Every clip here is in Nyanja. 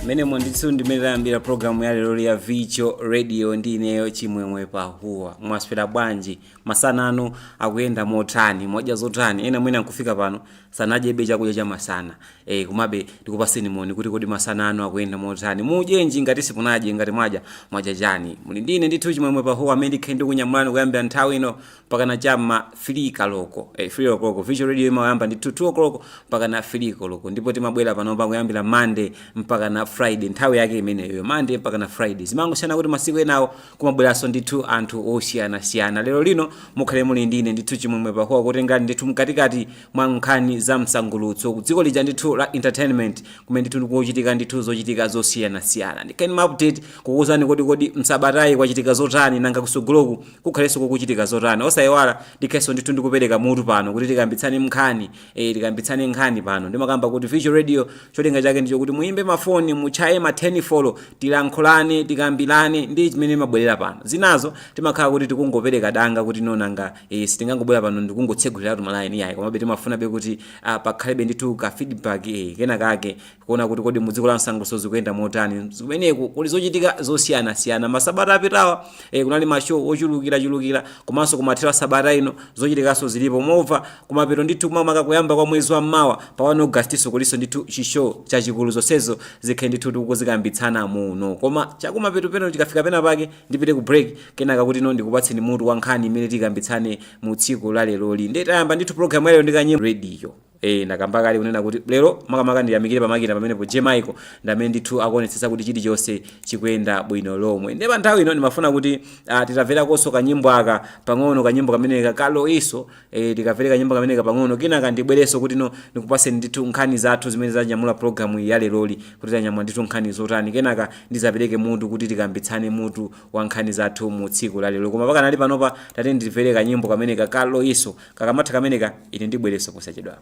Mene mwanditsu ndimelambira programu ya lero ya Vicho Radio ndineyo chimwemwe pahuwa. Mwaswera bwanji masana anu akuyenda motani moja zotani ena mwina nkufika pano sanaje beja kuja cha masana. Kumabe ndikupaseni moni kuti kodi masana anu akuyenda motani. Mujenji ngati sipunaje ngati mwaja jani. Muli ndine ndithu chimwemwe pahuwa amene khende kunyamulani kuyambira nthawi ino mpaka na chama 3 kaloko. 3 o'clock Vicho Radio imayamba ndithu 2 o'clock mpaka na 3 koloko. Ndipo timabwera pano pa kuyambira Monday mpaka na Friday nthawi yake imeneyo Monday mpaka na Friday. Zimangosiyana kuti masiku enawo kumabweranso ndithu anthu osiyana-siyana. Lero lino mukhale muli ndine ndithu chimwemwe pahuwa kutengani ndithu mkatikati mwa nkhani za msangulutso kudziko lija ndithu la entertainment kumene ndithu ndikuchitika ndithu zochitika zosiyana-siyana. Ndikeni ma update kukuwuzani kodi msabatayi kwachitika zotani nanga kusogoloku kukhalenso kukuchitika zotani. Osayiwala ndikhenso ndithu ndikupereka mutu pano kuti tikambitsane nkhani pano. Ndimakamba kuti Vicho Radio cholinga chake ndicho kuti muimbe mafoni muchaye ma 10 follow tilankhulane tikambirane ndi chimene mabwerera pano. Zinazo timakhala kuti tikungopereka danga kuti nonanga sitingangobwera pano ndikungotsegulira tu maline yayi koma timafuna be kuti pakhalebe ndithu ka feedback kena kake kuona kuti kodi mudziko la msangulutso zikuyenda motani. Zimeneko kuli zochitika zosiyana-siyana. Masabata apitawa kunali mashow ochulukira komanso kumathera sabata ino zochitikaso zilipo mova kumapito ndithu kumamaka kuyamba kwa mwezi wa mmawa pa 1 August kuliso ndithu chishow chachikulu zonsezo zikhe ndithu tikuzikambitsana muno. Koma chakumapito peno tikafika pena pake ndipite ku break kenaka kuti no ndikupatseni mutu wa nkhani imene tikambitsane mu tsiku la lero li. Nditayamba ndithu program ya lero ndikanyimbo radio. Nakamba kali kunena kuti lero makamaka ndiyamikire pamakina pamene po Jemaiko ndamene ndithu akuonetsetsa kuti chilichonse chikuyenda bwino lomwe. Ndipo nthawi ino ndimafuna kuti titamvera konso kanyimbo aka pang'ono kanyimbo kamene kalo iso tikamvera kanyimbo kamene pang'ono kenaka ndibwereso kuti no ndikupaseni ndithu nkhani zathu zimene zanyamula program ya lero li kuti tanyamula ndithu nkhani zotani kenaka ndizapereke mutu kuti tikambitsane mutu wa nkhani zathu mu tsiku la lero. Koma paka nali panopa tate ndimvere kanyimbo kamene kalo iso kakamatha kameneka ine ndibwereso posachedwa.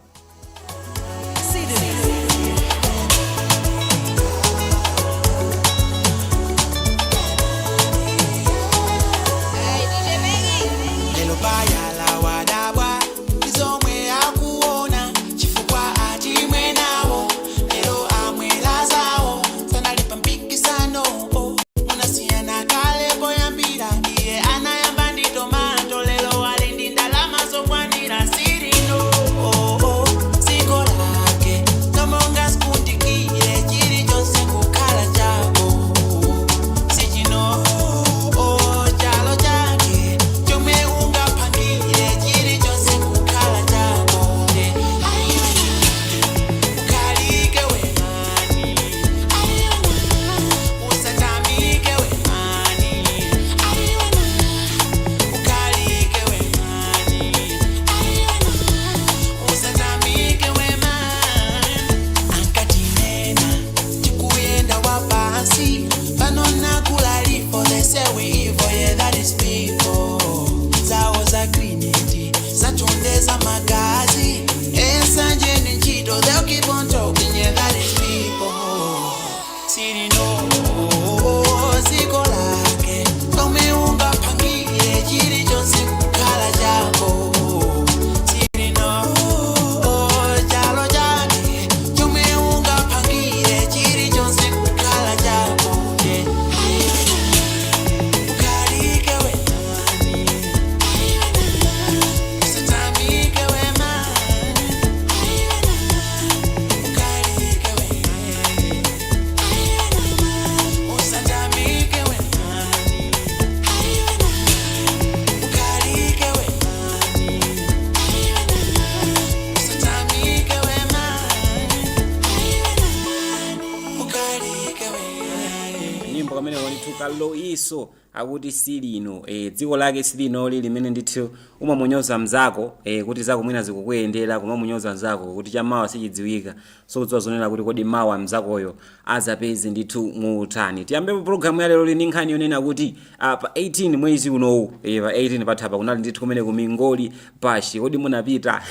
Kalo iso akuti silino dziko lake silino limene ndithu umamunyoza mzako kuti zako mwina zikukuyendera kumamunyoza mzako kuti chamawa sichidziwika so uzonena kuti kodi mawa mzakoyo azapeze ndithu muutani. Tiyambe program ya lero li nkhani yonena kuti pa 18 mwezi unowu pa 18 pathapa kunali ndithu kumene ku Mingoli Pashi kodi munapita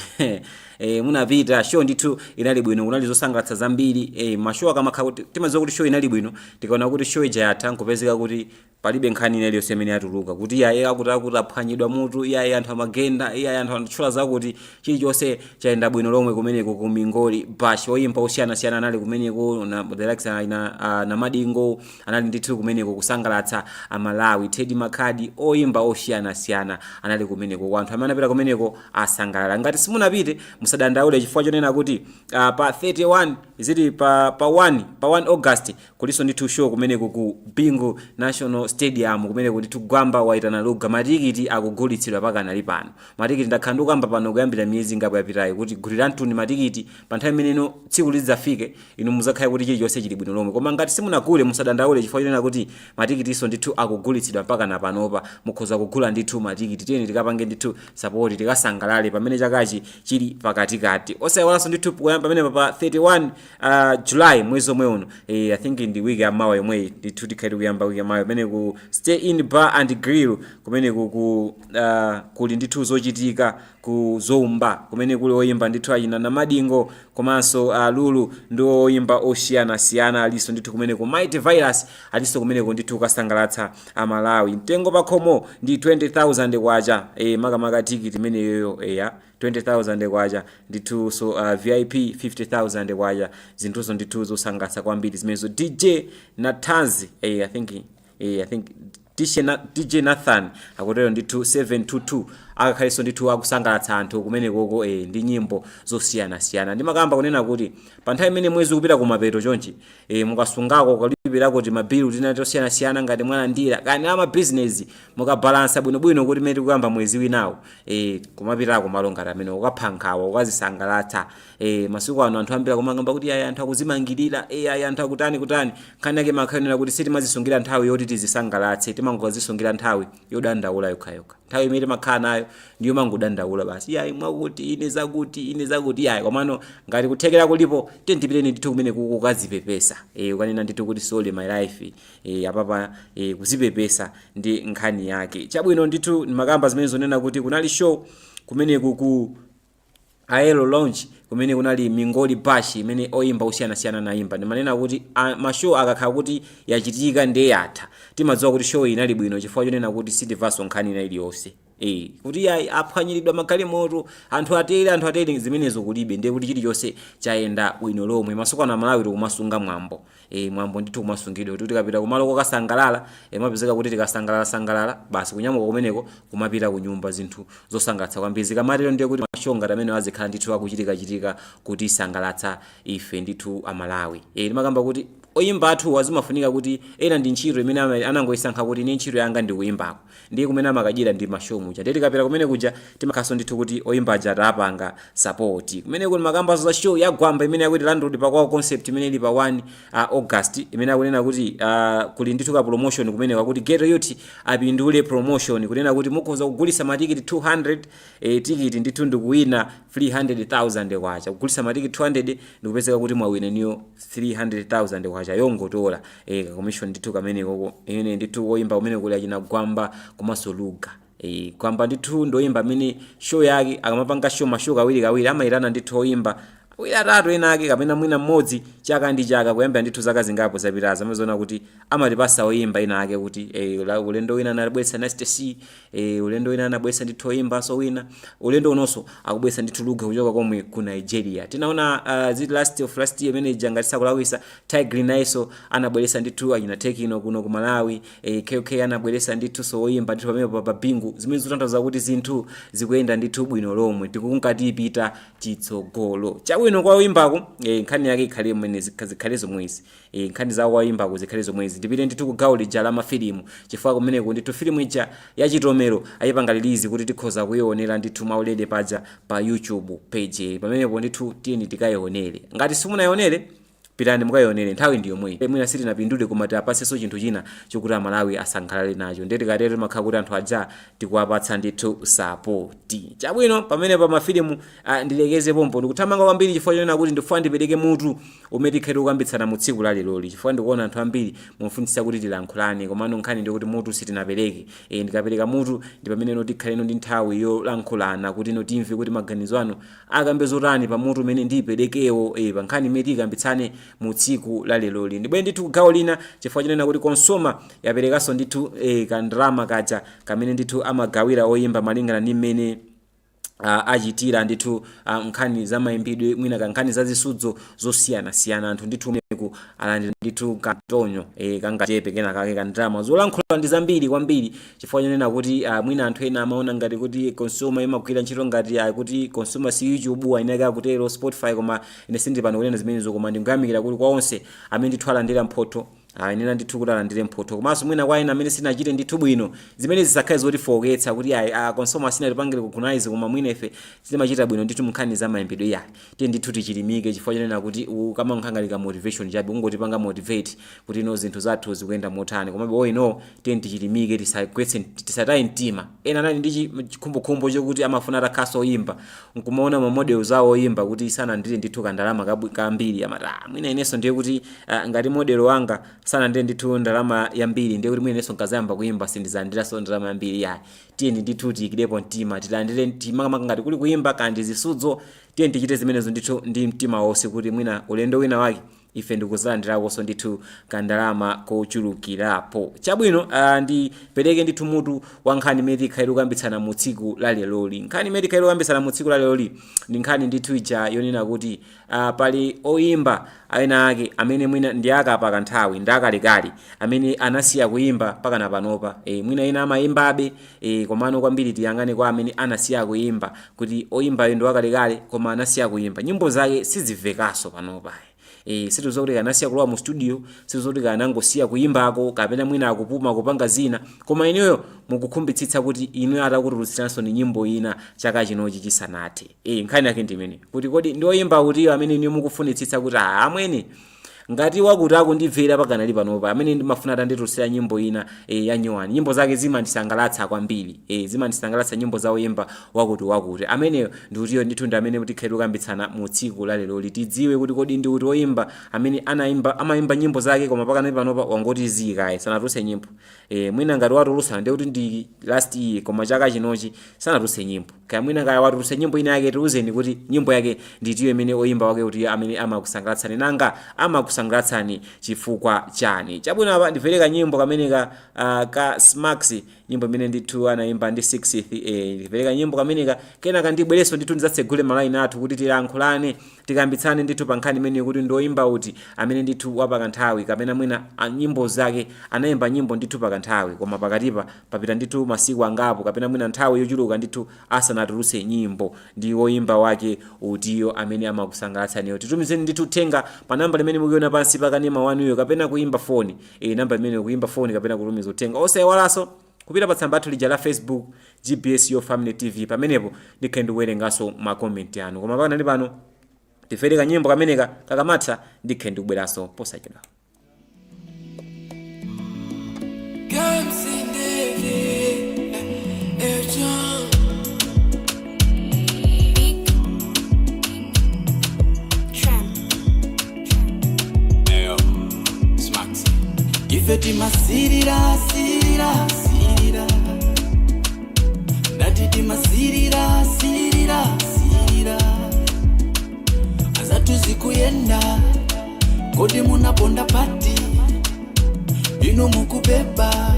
munapita show ndithu inali bwino, kunali zosangalatsa zambiri. Mashow akamakhala kuti timadziwa kuti show inali bwino, tikaona kuti show ija yatha nkupezeka kuti palibe nkhani ina iliyonse imene yatuluka kuti iyaye akuti aphwanyidwa mutu, iyaye anthu amagenda, iyaye anthu antchula zakuti chilichonse chayenda bwino lomwe kumeneko ku Mingoli Bash. Oyimba osiyanasiyana anali kumeneko, na director na Madingo anali ndithu kumeneko kusangalatsa Amalawi. Teddy Makadi, oyimba osiyanasiyana anali kumeneko. Kwa anthu amene anapita kumeneko asangalala. Ngati simunapite musadandaule chifukwa chonena kuti pa 31 iziti pa 1 August kuliso ndithu show kumeneko ku Bingu National Stadium kumeneko ndithu Gwamba waitana Luga. Matikiti akugulitsidwa pakana ali pano. Matikiti ndakhala ndikamba pano kuyambira miyezi ngapo yapitayi kuti gulirani tuni matikiti pa nthawi imeneyo tsiku lidzafike inu muzakhale kuti chilichonse chili bwino lomwe. Koma ngati simunagule musadandaule chifukwa chonena kuti matikitiso ndithu akugulitsidwa pakana panopa, mukhoza kugula ndithu matikiti. Tiyeni tikapange ndithu support, tikasangalale pamene chakachi chili pakatikati. Osayiwalanso ndithu pamene pa 31 July mwezi omwe uno, I think ndi wiki yamawa yomwe ndithu tikhali kuyamba wiki yamawa pamene ku Stay In Bar and Grill kumene kuli ndithu zochitika ku Zomba kumene kuli oyimba ndithu achina na Madingo komanso Lulu ndi oyimba osiyanasiyana aliso ndithu kumene ku Mighty Virus aliso kumene ndithu kasangalatsa Amalawi. Mtengo pakhomo ndi 20,000 kwacha, makamaka tikiti imene yoyo 20,000 kwacha ndithu. So VIP 50,000 kwacha. Zinthuzo ndithu zosangalatsa kwambiri zimenezo. DJ Natanzi I think DJ Nathan akutero ndithu 722 akakhaliso ndithu akusangalatsa anthu kumene koko ndi nyimbo zosiyanasiyana. Ndimakamba kunena kuti pa nthawi imene mwezi kupita kumapeto chonchi mukasungako kalipira kuti mabilu tinati osiyanasiyana ngati mwalandira kani ama business mukabalansa bwinobwino kuti meti kuyamba mwezi winawo kumapitako malo ngati amene ukaphankhawa ukazisangalatsa. Masiku ano anthu ambira kumangamba kuti ayi anthu akuzimangirira, ayi anthu akutani nkhani yake makhanena kuti sitimazisungira nthawi yoti tizisangalatse, timangozisungira nthawi yodandaula yokhayokha. Nthawi imene makhala nayo ndiyo mangodandaula basi, yayi mwakuti ine zakuti yayi. Komano ngati kuthekera kulipo tendipireni ndithu kumene kukazipepesa, ukanena ndithu kuti sole my life apapa kuzipepesa ndi nkhani yake. Chabwino ndithu ndimakamba zimene zonena kuti kunali show kumene ku Aero Lounge kumene kunali Mingoli Bash imene oyimba osiyanasiyana naimba. Ndimanena kuti mashow akakhala kuti yachitika ndiye yatha, timadziwa kuti show inali bwino chifukwa chonena kuti sitimvaso nkhani ina iliyonse. Kuti yayi aphwanyiridwa magalimoto anthu atere zimenezo kulibe, ndiye kuti chilichonse chayenda bwino lomwe. Masiku ano Amalawi tikumasunga mwambo, mwambo ndithu kumasungidwa kuti tikapita kumalo kokasangalala mapezeka kuti tikasangalala basi kunyamuka kumeneko kumapita ku nyumba zinthu zosangalatsa kwambiri. Zikamatero ndiye kuti mashonga amene azikhala ndithu akuchitika kuti isangalatsa ife ndithu Amalawi. Ndimakamba kuti oyimba athu wazimafunika kuti ena ndi ntchito imene anangoyisankha kuti ine ntchito yanga ndi kuyimbako, ndiye kumene amakachita ndi mashow muja. Ndiye tikapita kumene kuja timakhaso ndithu kuti oyimba aja atapanga support. Kumene kuti makambazo za show ya Gwamba imene yakuti landlord pakwawo concept imene ili pa 1 August imene akunena kuti kuli ndithu ka promotion kumene kwakuti Ghetto Youth apindule promotion kunena kuti mukhoza kugulisa matikiti 200 tikiti ndithu ndikuwina 300,000 kwacha. Kugulisa matikiti 200 ndikupezeka kuti mwawina niyo 300,000 kwacha yongotola commission ndithu kamene koko ine ndithu oyimba kumene kuli achina Gwamba komanso Luga. Gwamba ndithu ndoyimba amene show yake akamapanga show mashow kawiri amayitana ndithu oyimba atatu ena ake kapena mwina mmodzi chaka ndi chaka kuyambira ndithu zaka zingapo zapitaza amazona kuti amatipasa oyimba ena ake kuti ulendo wina anabweretsa Next C, ulendo wina anabweretsa ndithu oyimba so wina ulendo unonso akubweretsa ndithu Luga kuchoka komwe ku Nigeria. Tinaona last year manager ngati sakulawisa Tigre Naiso anabweretsa ndithu achina Tekino kuno ku Malawi, KK anabweretsa ndithu so oyimba ndithu pamene pa Bingu. Zimene zotanthauza kuti zinthu zikuyenda ndithu bwino lomwe tikunkati ipita chitsogolo. Chabwino kwa oyimbako nkhani yake ikhale mmene zikhale zomwezi, nkhani za oyimbako zikhale zomwezi. Ndipite ndithu ku gawo lija la mafilimu chifukwa kumeneko ndithu filimu ija ya Chitomero ayipanga release kuti tikhoza kuyionera ndithu maulede paja pa YouTube page pamenepo ndithu tiyeni tikayionere. Ngati simunayionere pitani mukayionere nthawi ndiyo mwe mwina siti napindule koma tiapasenso chinthu china chokuti amalawi asangalale nacho ndeti katero makhala kuti anthu aja tikuwapatsa ndithu sapoti. Chabwino pamene pa mafilimu ndilekeze pompo ndikuthamanga kwambiri chifukwa chonena kuti ndifuna ndipereke mutu umene tikhale kukambitsana mu tsiku laleloli chifukwa ndikuona anthu ambiri mufunitsa kuti tilankhulane komano nkhani ndi kuti mutu sitinapereke. Ndikapereka mutu ndi pamene tikhaleno ndi nthawi yolankhulana kuti timve kuti maganizo anu akambe zotani pa mutu umene ndiperekewo pa nkhani imene tikambitsane mu tsiku laleloli. Ndibwere ndithu gawo lina chifukwa chonena kuti Konsoma yaperekanso ndithu kandrama kaja kamene ndithu amagawira oyimba malingana ndi mmene achitira ndithu nkhani za mayimbidwe mwina kankhani za zisudzo zosiyana anthu ndithu meku alandi ndithu katonyo kangachepe kena kake kandrama zolankhula ndi zambiri kwambiri chifukwa chonena kuti mwina anthu ena amaona ngati kuti Konsoma imagwira ntchito ngati kuti Konsoma si YouTube inaka kutero Spotify koma ine sindi pano kunena zimenezo koma ndingayamikira kuti kwa onse amene ndithu alandira mphoto inena ndithu kuti alandire mphoto komanso mwina kwa ena amene sinachite ndithu bwino zimene zisakhale zoti foketsa kuti Konsoma sinatipangire kugunaize koma mwina ife simachita bwino ndithu nkhani za mayimbidwe yayi tiye ndithu tichilimike chifukwa chonena kuti kama nkhangalika motivation chabe ungotipanga motivate kuti zinthu zathu zikuyenda motani komabe tiye tichilimike tisataye mtima. Ena anali ndi chikhumbokhumbo chokuti amafuna atakhaso oyimba nkumaona ma models awo oyimba kuti sanandire ndithu kandalama kambiri amati mwina inenso ndiye kuti ngati model wanga sanandire ndithu ndalama yambiri ndiye kuti mwina inenso nkazayamba kuyimba sindizandiranso ndalama yambiri yayi tiye ndithu tiyikirepo mtima tilandire mtima ngati kuli kuyimba kandi zisudzo tiye tichite zimenezo ndithu ndi mtima wonse kuti mwina ulendo wina wake ife ndikuzalandiranso ndithu kandalama kochulukirapo. Chabwino ndipereke ndithu mutu wa nkhani imene tikhale kukambitsana mu tsiku laleloli. Nkhani imene tikhale kukambitsana mu tsiku laleloli ndi nkhani ndithu ija yonena kuti pali oyimba ena ake amene mwina ndi akapa kanthawi ndakalekale amene anasiya kuyimba pakana panopa mwina ena amayimbabe komano kwambiri tiyangane kwa amene anasiya kuyimba kuti oyimbayo ndi wakalekale koma anasiya kuyimba nyimbo zake sizimvekanso panopa. Situ zokuti anasiya kulowa mu studio situ zokuti anangosiya kuyimbako kapena mwina akupuma kupanga zina koma ineyo mukukhumbitsitsa kuti inu atakutulutsiranso ni nyimbo ina chaka chinochi chisanathe. Nkhani yake ndimene kuti kodi ndi oyimba kuti amene inu mukufunitsitsa kuti amwene ngati wakuti akundimvera pakanali panopa amene ndimafuna atanditulusira nyimbo ina ya nyuwani nyimbo zake zimandisangalatsa kwambiri zimandisangalatsa nyimbo za oyimba wakuti amene ndikutiyo ndithu ndi amene tikhale kukambitsana mu tsiku laleloli tidziwe kuti kodi ndi kuti oyimba amene amayimba nyimbo zake koma pakanali panopa wangoti zikaye sanatuluse nyimbo mwina ngati watulusa ndi kuti ndi last year koma chaka chinochi sanatuluse nyimbo kaya mwina kaya watuluse nyimbo ina yake tiuzeni kuti nyimbo yake nditiyo imene oyimba wake kuti amene amakusangalatsani nanga kusangalatsani chifukwa chani. Chabwino apa ndipereka nyimbo kameneka ka Smax nyimbo imene ndithu anayimba ndi 6th ndipereka nyimbo kameneka kenaka ndibwereso ndithu ndizatsegule maline athu kuti tilankhulane tikambitsane ndithu pa nkhani imene kuti ndoyimba uti amene ndithu wapakanthawi kapena mwina nyimbo zake anayimba nyimbo ndithu pakanthawi koma pakatipa papita ndithu masiku angapo kapena mwina nthawi yochuluka ndithu asanatuluse nyimbo ndi woyimba wake utiyo amene amakusangalatsaniyo. Titumizeni ndithu thenga pa namba limene mukuiona pansi pakanema wanuyo kapena kuimba phone namba imene kuimba phone kapena kutumiza uthenga osayiwalanso kupita pa tsamba lathu lija la Facebook GPS Your Family TV pamenepo ndikhale ndikuwerenganso ma comment anu koma pakana ndi pano tipereka nyimbo kameneka kakamatha ndikhale ndikubweranso posachedwa. Ifeti masirira sirira sirira Natiti masirira sirira sirira Azatu zikuyenda Kodi munaponda pati Bino mukubeba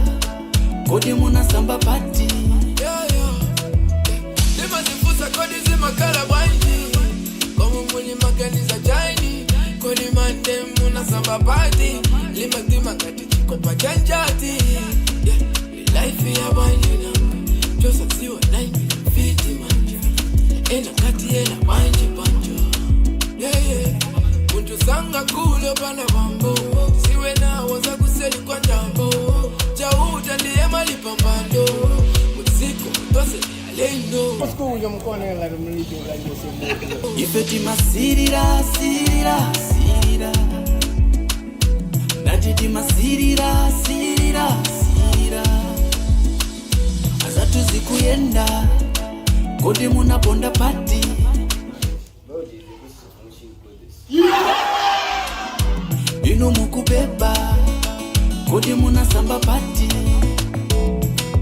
Kodi munasamba pati Dima zifusa kodi zimakala banji Komu muli makaniza jaini Kodi mande munasamba pati Lima dima kati chiko pa janjati Life ya banji na Josa ziwa naimi fiti manja Ena kati ena banji banjo Muntu sanga kulo pana bambo Siwe na waza kuseli kwa jambo Chauta ndiye malipa mbando Muziko mutose ni alendo Paskuja mkone la rumlijo la yose Ifeti masirira sirira sirira mumakonda pati inu mukubeba kodi munasamba pati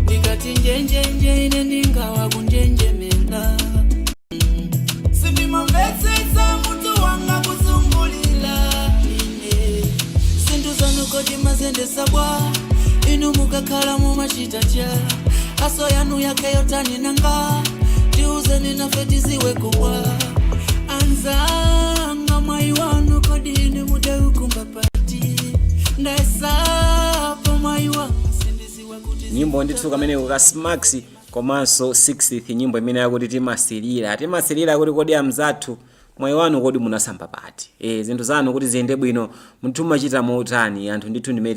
ndikati njenjenje ine ndingawa kunjenjemela sindimamvetsetsa mutu wanga kuzungulila ine sintu zanu kodi mazendesa bwa inu mukakhala mumachita cha aso yanu yake yotani nanga tiuzeni na fetiziwe kubwa anzanga mai wanu kodi ine mude ukumba pati ndaesapo mai wanu sindiziwe kuti nyimbo ndithu kamene ukasmax komanso 60th nyimbo imene yakuti timasilira kuti kodi amzathu moyo wanu kodi munasamba pati zinthu zanu kuti ziyende bwino munthu machita motani anthu ndithu ndimene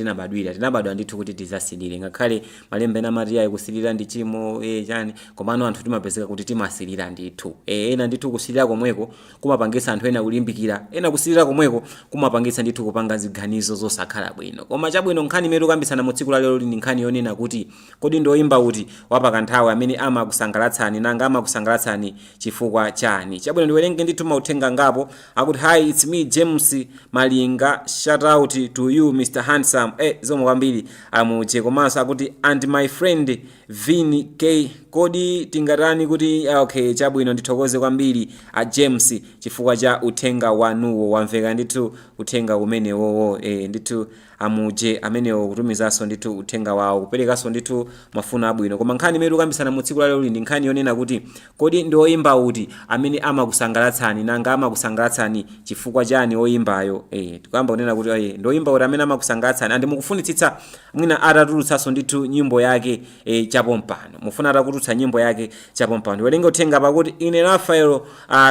tinabadwa ndithu kuti tizasilire ngakhale malembe na Maria kusilira ndi chimo chani komano anthu timapezeka kuti timasilira ndithu ena ndithu kusilira komweko kumapangisa anthu ena kulimbikira ena kusilira komweko kumapangisa ndithu kupanga ziganizo zosakhala bwino koma chabwino nkhani imene tikambisana mu tsiku la lero ndi nkhani yonena kuti kodi ndoyimba kuti wapakanthawi amene amakusangalatsani nanga amakusangalatsani chifukwa chani chabwino ndiwerenge ndithu mauthenga ngapo akuti hi it's me James Malinga shout out to you Mr Handsome zomwe kwambiri amuje komanso akuti and my friend Vini K kodi tingatani kuti okay chabwino ndithokoze kwambiri a James chifukwa cha uthenga wanuwo wamveka ndithu uthenga umenewo ndithu amuje amenewo kutumizanso ndithu uthenga wawo kuperekanso ndithu mafuno abwino koma nkhani imene tikambisana mu tsiku la lero ndi nkhani yonena kuti kodi ndi oyimba uti amene amakusangalatsani nanga amakusangalatsani chifukwa chani oyimbayo tikamba kunena kuti ndi oyimba uti amene amakusangalatsani andi mukufunitsitsa mwina atatulutsanso ndithu nyimbo yake chapompano mufuna atakutulutsa nyimbo yake chapompano ndiwerenge uthenga pakuti ine Rafael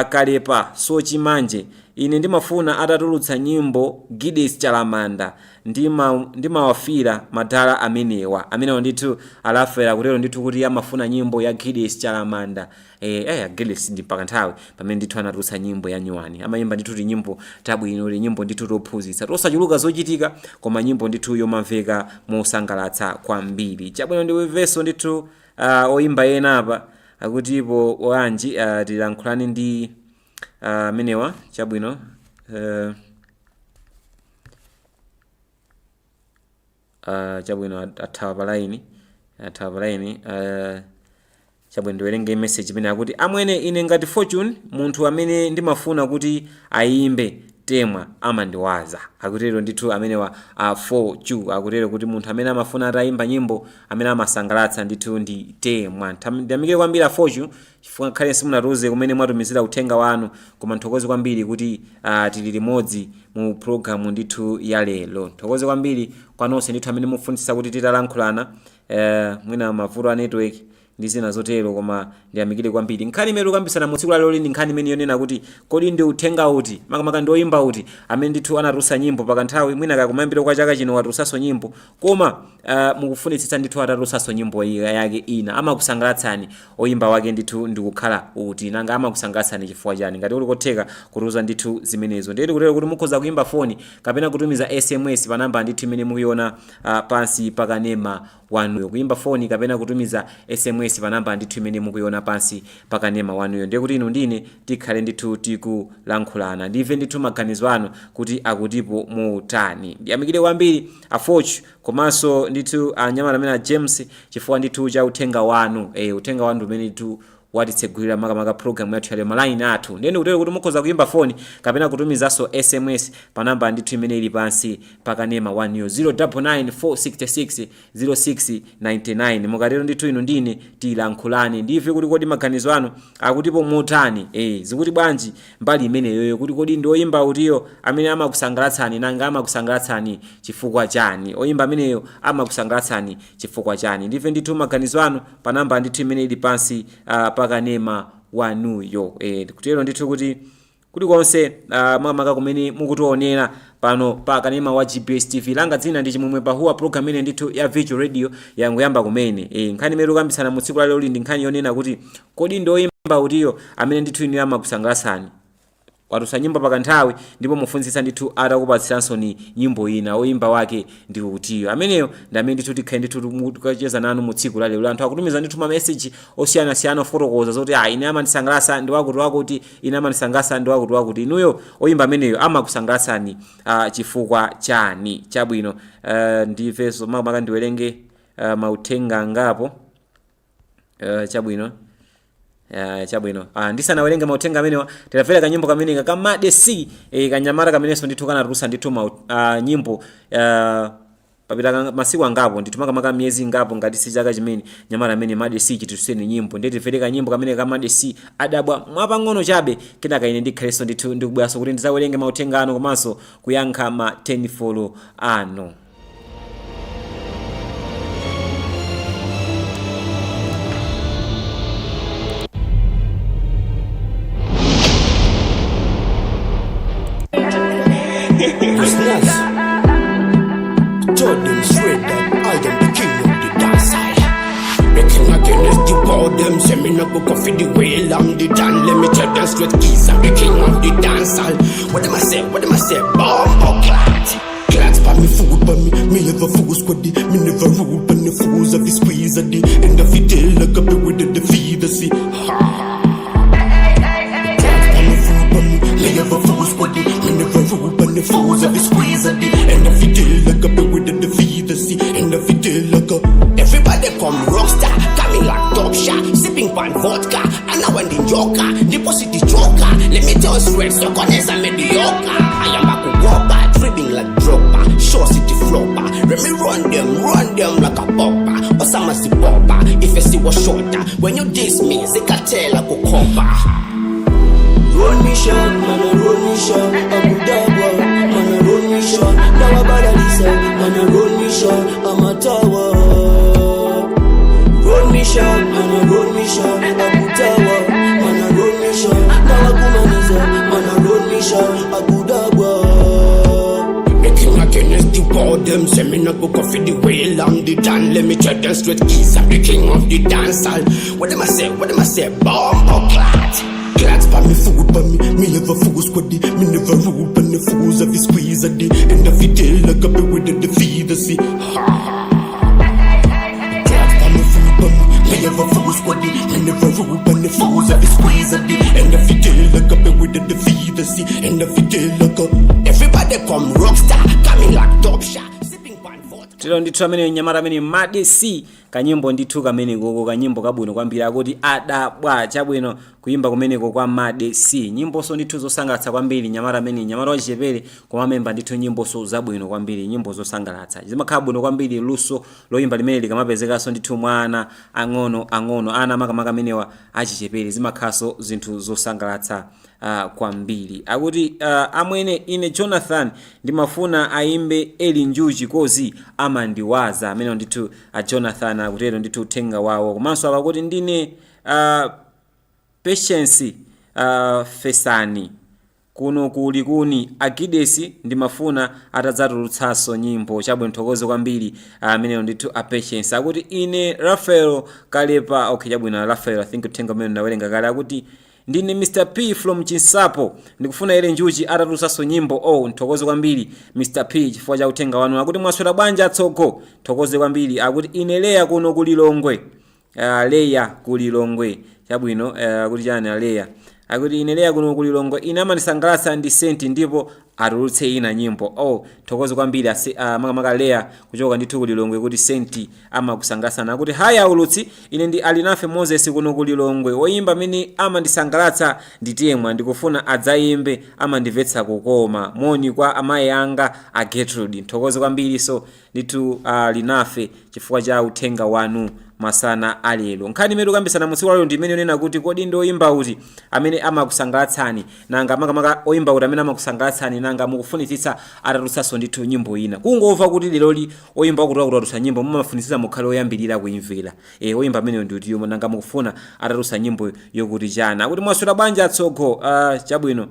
Kalepa Sochimanje ine ndimafuna atatulutsa nyimbo Gides Chalamanda ndimawafira madala amenewa ndithu alafera kutero ndithu kuti amafuna nyimbo ya Gides Chalamanda Gides ndi pakanthawi pamene ndithu anatulutsa nyimbo ya Nyuwani amayimba ndithu ti nyimbo tabwino nyimbo ndithu tophunzitsa tosachuluka zochitika koma nyimbo ndithu yomamveka mosangalatsa kwambiri chabwino ndi verso ndithu oyimba ena apa akutipo wanji tilankhulani ndi menewa chabwino chabwino athawa palaini chabwino ndiwerenge message imene akuti amwene ine ngati Fortune munthu amene ndimafuna kuti ayimbe temwa amandiwaza akutero ndithu amenewa 4Q akutero kuti munthu amene amafuna atayimba nyimbo amene amasangalatsa ndithu ndi temwa ndiyamikire kwambiri 4Q chifukwa khale simunatuze kumene mwatumizira uthenga wanu koma nthokoze kwambiri kuti tili limodzi mu program ndithu ya lero nthokoze kwambiri kwanonse ndithu amene mufunitsitsa kuti titalankhulana mwina mavuto a network ndi zina zotero koma ndiyamikire kwambiri nkhani imene tikambisana mu tsiku la lero ndi nkhani imene yonena kuti kodi ndi uthenga uti makamaka ndi oyimba uti amene ndithu anatulutsa nyimbo pakanthawi mwina kakumayambira kwa chaka chino watulutsanso nyimbo koma mukufunitsitsa ndithu atatulutsanso nyimbo yake ina amakusangalatsani oyimba wake ndithu ndikukhala uti nanga amakusangalatsani chifukwa chani ngati uli kotheka kutuza ndithu zimenezo ndiyeti kutero kuti mukhoza kuyimba foni kapena kutumiza SMS pa namba ndithu imene mukuiona pansi pakanema wanuyo kuyimba foni kapena kutumiza SMS pa namba ndithu imene mukuiona pansi pakanema wanuyo ndiye kuti inu ndine tikhale ndithu tikulankhulana ndive ndithu maganizo anu kuti akutipo mutani ndiyamikire kwambiri afochu komanso ndithu anyamata amene a James chifukwa ndithu cha uthenga wanu uthenga wanu umene ndithu watitsegulira makamaka program yathu yale maline athu ndiyeni kutero kuti mukhoza kuyimba foni kapena kutumizanso SMS pa namba ndithu imene ili pansi pakanema 09946600699 mukatero ndithu inu ndine tilankhulane ndive kuti kodi maganizo anu akutipo motani zikuti bwanji mbali imene yoyo kuti kodi ndi oyimba utiyo amene amakusangalatsani nanga amakusangalatsani chifukwa chani oyimba ameneyo amakusangalatsani chifukwa chani ndive ndithu maganizo anu pa namba ndithu imene ili pansi pakanema wanuyo kutero ndithu kuti konse makamaka kumene mukutionera pano pakanema wa GPS TV langa dzina ndi Chimwemwe Pahuwa program ine ndithu ya Virtual Radio yangoyamba kumene nkhani imene tikambisana mu tsiku la lero ndi nkhani yonena kuti kodi ndi oyimba utiyo amene ndithu inu amakusangalatsani watusa nyimbo pakanthawi ndipo mufunsitsa ndithu atakupatsiranso ni nyimbo ina oyimba wake ndi utiyo ameneyo ndi amene ndithu tikhale ndithu tukacheza nanu mu tsiku lalero anthu akutumiza ndithu ma message osiyanasiyana ofotokoza zoti ine amandisangalatsa ndi wakuti ine amandisangalatsa ndi wakuti inuyo oyimba ameneyo amakusangalatsani chifukwa chani chabwino ndifeso maka ndiwerenge mauthenga ngapo chabwino ndisanawerenge mauthenga amenewa tidavera kanyimbo kamene kamade C kanyamara kamenenso ndithu kanatulusa ndithu nyimbo papita masiku angapo ndithu makamaka miyezi ngapo ngati si chaka chimene nyamara amene Made C chitituseni nyimbo nditivere kanyimbo kamene kamade C adabwa mwapang'ono chabe kenaka ine ndikhalenso ndithu ndikubweranso kuti ndizawerenge mauthenga ano komanso kuyankha ma 10 follow ano. Told them straight that I am the king of the dance side. The king against the power, them say me no go coffee the way I'm the dan. Let me tell them straight keys, I'm the king of the dance hall. What them I say, bomb or clat. Clats by me, food by me never fool squaddy. Me never rule by the fools of the squeeze at the end of the day. Like up with the feed, see. Me never fool squaddy. Me never rule by the fools of the squeeze at the end of the day. Like up with the feed, see. End of the day, like up. Everybody come rockstar, coming like top shot, sipping pan vodka, and now when the joker, deposit the joker. Let me tell you straight, so connects are mediocre. I am back to Whopper, dripping like dropper, short city flopper. Let me run them like a popper. Osama's the popper, if you see what's shorter. When you diss me, they can tell like a copper. Roll me shot, man, roll me shot, Abu Dhabi, man, roll me shot. Now I bother listen, man, roll me shot, I'm a tower. Roll me shot, man, roll me shot, Abu Dhabi, man, roll me shot. Now I kumaniza, man, roll me shot, Abu Dhabi. The king against the power, them say me no go coffee the way I'm the dan. Let me tell them straight keys, I'm the king of the dance hall. What them I say, bomb or clat. Clats by me, food by me never fool squaddy. Me never rule by the fools of the squeeze at the end of the day. Like up with the feed, see. Clats by me, food by me never fool squaddy. Me never rule by the fools of the squeeze at the end of the day. Like up with the feed, see. End of the day, like up. Everybody come rockstar, coming like top shot. Tilo ndithu amene nyamara amene Made C kanyimbo ndithu kamene koko kanyimbo kabwino kwambiri akuti adabwa chabwino kuimba kumeneko kwa Made C nyimbo so ndithu zosangalatsa kwambiri nyamara amene nyamara wachichepere koma memba ndithu nyimbo so zabwino kwambiri nyimbo zosangalatsa zimakhala bwino kwambiri luso loimba limene likamapezekaso ndithu mwana ang'ono ana makamaka amenewa achichepere zimakhaso zinthu zosangalatsa kwambiri akuti amwene ine Jonathan ndimafuna aimbe Eli Njuchi kozi amandiwaza amene ndithu Jonathan akutero ndithu uthenga wawo komanso akuti ndine Patience Fesani kuno kuli kuni Agidesi ndimafuna atadzatulutsaso nyimbo chabwino thokoze kwambiri amene ndithu Patience akuti ine Rafael Kalepa okay chabwino Rafael I think uthenga umene ndawerenga kale akuti ndine Mr P from Chinsapo ndikufuna Eli Njuchi atatulutsaso nyimbo nthokoze kwambiri Mr P chifukwa cha uthenga wanu akuti mwaswera bwanji atsogo thokoze kwambiri akuti ine Leya kuno kulilongwe Leya kulilongwe chabwino akuti chani Leya akuti ine Leya kuno kulilongwe ine amanisangalatsa ndi senti ndipo atulutse ina nyimbo thokoze kwambiri makamaka Leya kuchoka ndithu kulilongwe kuti senti amakusangalatsa akuti haya ulutsi ine ndi Alinafe Moses kuno kulilongwe woimba amene amandisangalatsa nditemwa ndikufuna adzayimbe amandimvetsa kukoma moni kwa amayi anga a Gertrude thokoze kwambiri so ndithu Alinafe chifukwa cha uthenga wanu masana alelo nkhani imene tikambisana musiku lero ndimene yonena kuti kodi ndi oyimba uti amene amakusangalatsani nanga makamaka oyimba uti amene amakusangalatsani nanga mukufunitsitsa atatulutsaso ndithu nyimbo ina kungomva kuti leloli oyimba kuti akutulutsa nyimbo mumafunitsitsa mukhale oyambirira kuimvera oyimba amene ndiyo nanga mukufuna atatulutsa nyimbo yokuti chana kuti mwaswera bwanji atsogo chabwino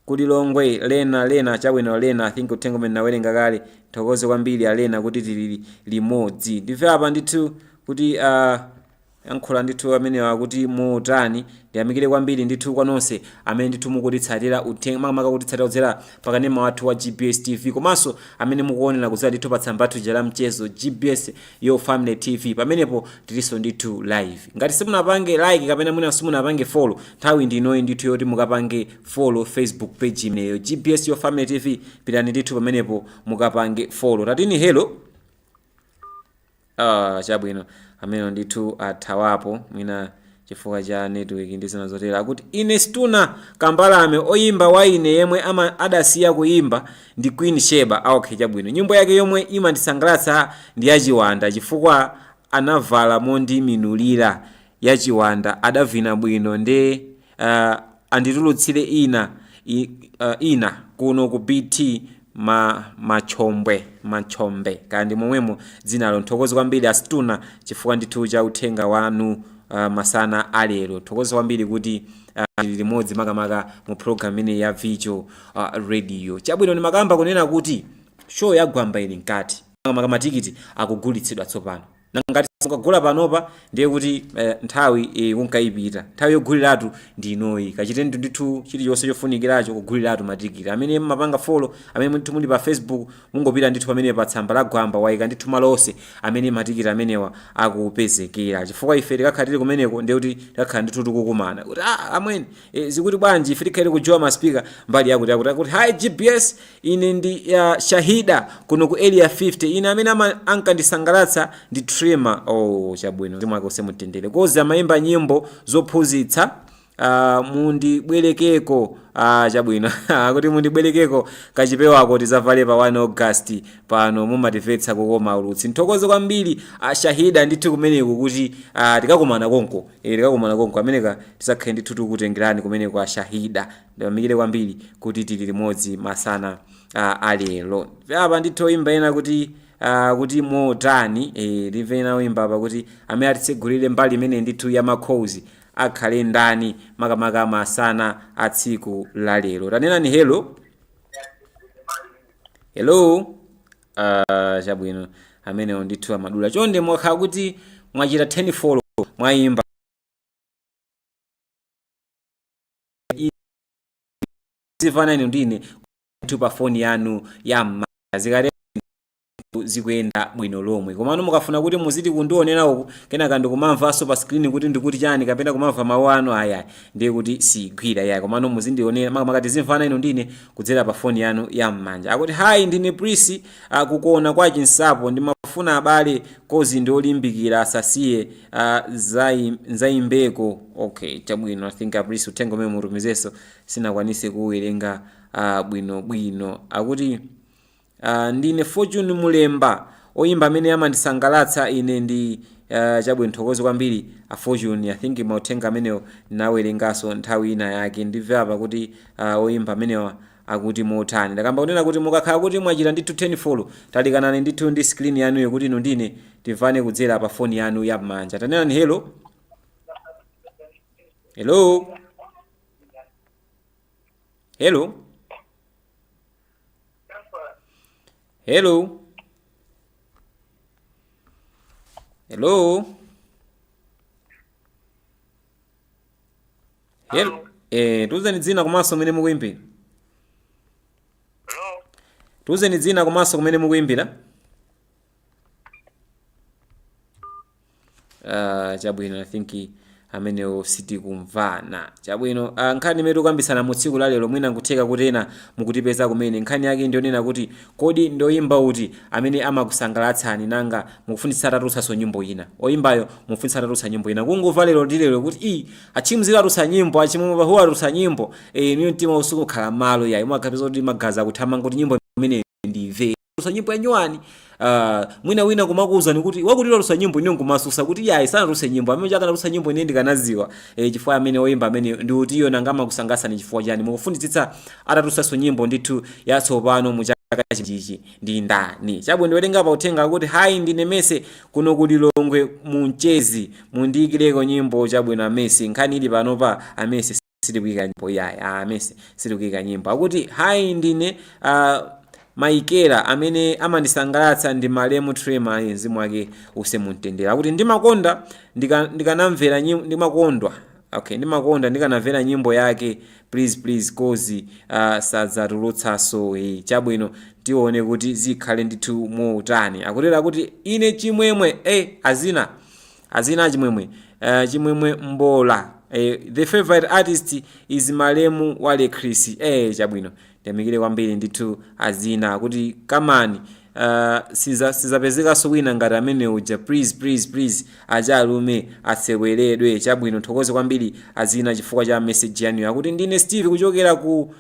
kulilongwe Lena chabwino Lena I think uthenga umene nawerenga kale thokoze kwambiri Lena kuti tili limodzi ndife apa ndithu kuti yankhula ndithu amene akuti motani ndiyamikire kwambiri ndithu kwa nonse amene ndithu mukutitsatira uthenga makamaka kutitsatira kudzera pakanema wathu wa GBS TV komanso amene mukuonera kudzera ndithu pa tsamba lathu la mchezo GBS Your Family TV pamenepo tilinso ndithu live. Ngati simunapange like kapena mwina simunapange follow nthawi ndinoyi ndithu yoti mukapange follow Facebook page imeneyo GBS Your Family TV, pitani ndithu pamenepo mukapange follow. Tatini hello chabwino amene ndithu athawapo mwina chifukwa cha network ndi zina zotera akuti ine Stuna Kambalame oyimba wa ine yemwe adasiya kuimba ndi Queen Sheba. Okay chabwino, nyimbo yake yomwe imandisangalatsa ndi yachiwanda chifukwa anavala mondiminulira yachiwanda adavina bwino nde anditulutsire ina kuno ku BT machombe kandi momwemo dzinalo. Nthokozo kwambiri Astuna chifukwa ndithu cha uthenga wanu masana alero. Nthokozo kwambiri kuti limodzi makamaka mu program ine ya Virtual Radio. Chabwino ni makamba kunena kuti show ya Gwamba ili nkati makamaka matikiti akugulitsidwa tsopano. Ngati mukagula panopa ndiye kuti nthawi kunkayipita nthawi yoguliratu ndi inoyi kachitendo ndithu chilichonse chofunikiracho kuguliratu matikiti. Amene mapanga follow amene muli pa Facebook mungopita ndithu pamene pa tsamba la Gwamba wayika ndithu malonse amene matikiti amenewa akupezekera chifukwa ife tikakhalire kumeneko ndiye kuti takhala ndithu tikukumana kuti amweni zikuti bwanji ife tikhale kujowa maspika mbali yakuti hi GBS ine ndi Shahida kuno ku area 50 ine amene ankandisangalatsa ndi Trema. Chabwino timwake usemutendere kozi amayimba nyimbo zophunzitsa mundibwerekeko. Chabwino kuti mundibwerekeko kachipewako tizavale pa 1 August pano mumatimvetsa kukoma ulutsi. Nthokozo kwambiri Shahida ndithu kumeneko kuti tikakumana konko ameneka tisakhale ndithu tikutengerani kumeneko a Shahida. Ndiyamikire kwambiri kuti tili limodzi masana alero. Apa ndithu imba ena kuti motani livena wimba apa kuti amene atitsegulire mbali imene ndithu ya makhozi akhale ndani makamaka masana a tsiku la lero. Tanenani hello chabwino amene ndithu amadula chonde mwakhala kuti mwachita 10 follow mwayimba zivana ino ndine ndithu pa phone yanu ya zikale zikuyenda bwino lomwe. Komano mukafuna kuti muziti kundionera uku kenaka ndikumamvanso pa screen kuti ndikuti chani kapena kumamva mawu anu aya ndiye kuti sigwira yaya. Komano muzindionera makamaka zimvana ino ndine kudzera pa phone yanu ya mmanja. Akuti hi ndine Prince kukuona kwa chinsapo ndimafuna abale kozi ndiolimbikira asasiye zaimbeko. Okay chabwino I think Prince utengo mwe murumizeso sinakwanise kuwerenga bwino. Akuti ndine Fortune Mulemba oyimba amene amandisangalatsa ine ndi chabwino. Nthokozo kwambiri a Fortune. I think mauthenga amenewo nawerengaso nthawi ina yake ndimve apa kuti oyimba amenewa akuti motani. Ndakamba kunena kuti mukakhala kuti mwachita ndithu 10 follow talikanani ndithu ndi screen yanuyo kuti ino ndine timvane kudzera pa phone yanu ya mmanja. Tanenani hello tuzeni dzina komanso kumene mukuimbira. Tuzeni dzina komanso kumene mukuimbira. Chabwino I think amenewo sitikumvana. Chabwino nkhani imene tikukambisana mu tsiku la lero mwina nkutheka kuti ena mukutipeza kumene nkhani yake ndionena kuti kodi ndoyimba uti amene amakusangalatsani nanga mukufunitsa atatulutsanso nyimbo ina oyimbayo mufunitsa atatulutsa nyimbo ina kungumva lero ndi lero kuti achimuzira atulutsa nyimbo achimwe pahuwa atulutsa nyimbo niyo mtima usukukhala malo yayi mwakapeza kuti magazi akuthamanga kuti nyimbo imene ndive atulutsa nyimbo yanyuwani. Mwina wina kumakuuzani kuti wakutira atulutsa nyimbo ino nkumasusa kuti yayi sanatulutse nyimbo amene chaka atulutsa nyimbo ine ndikanaziwa chifukwa amene oyimba amene ndi kuti iyo nanga amakusangalasani chifukwa chani mukufunitsitsa atatulutsanso nyimbo ndithu yatsopano mu chaka chichi ndi ndani. Chabwino ndiwerenga pa uthenga kuti hayi ndine Mese kuno kuti Longwe Munchezi mundiyikireko nyimbo. Chabwino Amese nkhani ili panopa Amese sitikuyika nyimbo yayi Amese sitikuyika nyimbo. Akuti hayi ndine Maikela amene amandisangalatsa ndi Malemu Trema mzimu wake usemumtendere. Akuti ndimakonda ndikanamvera ndimakondwa ndimakonda ndikanamvera nyimbo yake please cause sadzatulutsanso chabwino tione kuti zikhale ndithu motani. Akutera kuti ine chimwemwe azina chimwemwe mbola. The favorite artist is Malemu Wale Chris. Chabwino ndiyamikire kwambiri ndithu azina kuti kamani sizapezeka wina ngati amene uja please achalume aseweredwe. Chabwino thokoze kwambiri azina chifukwa cha message yanu. Akuti ndine Steve kuchokera ku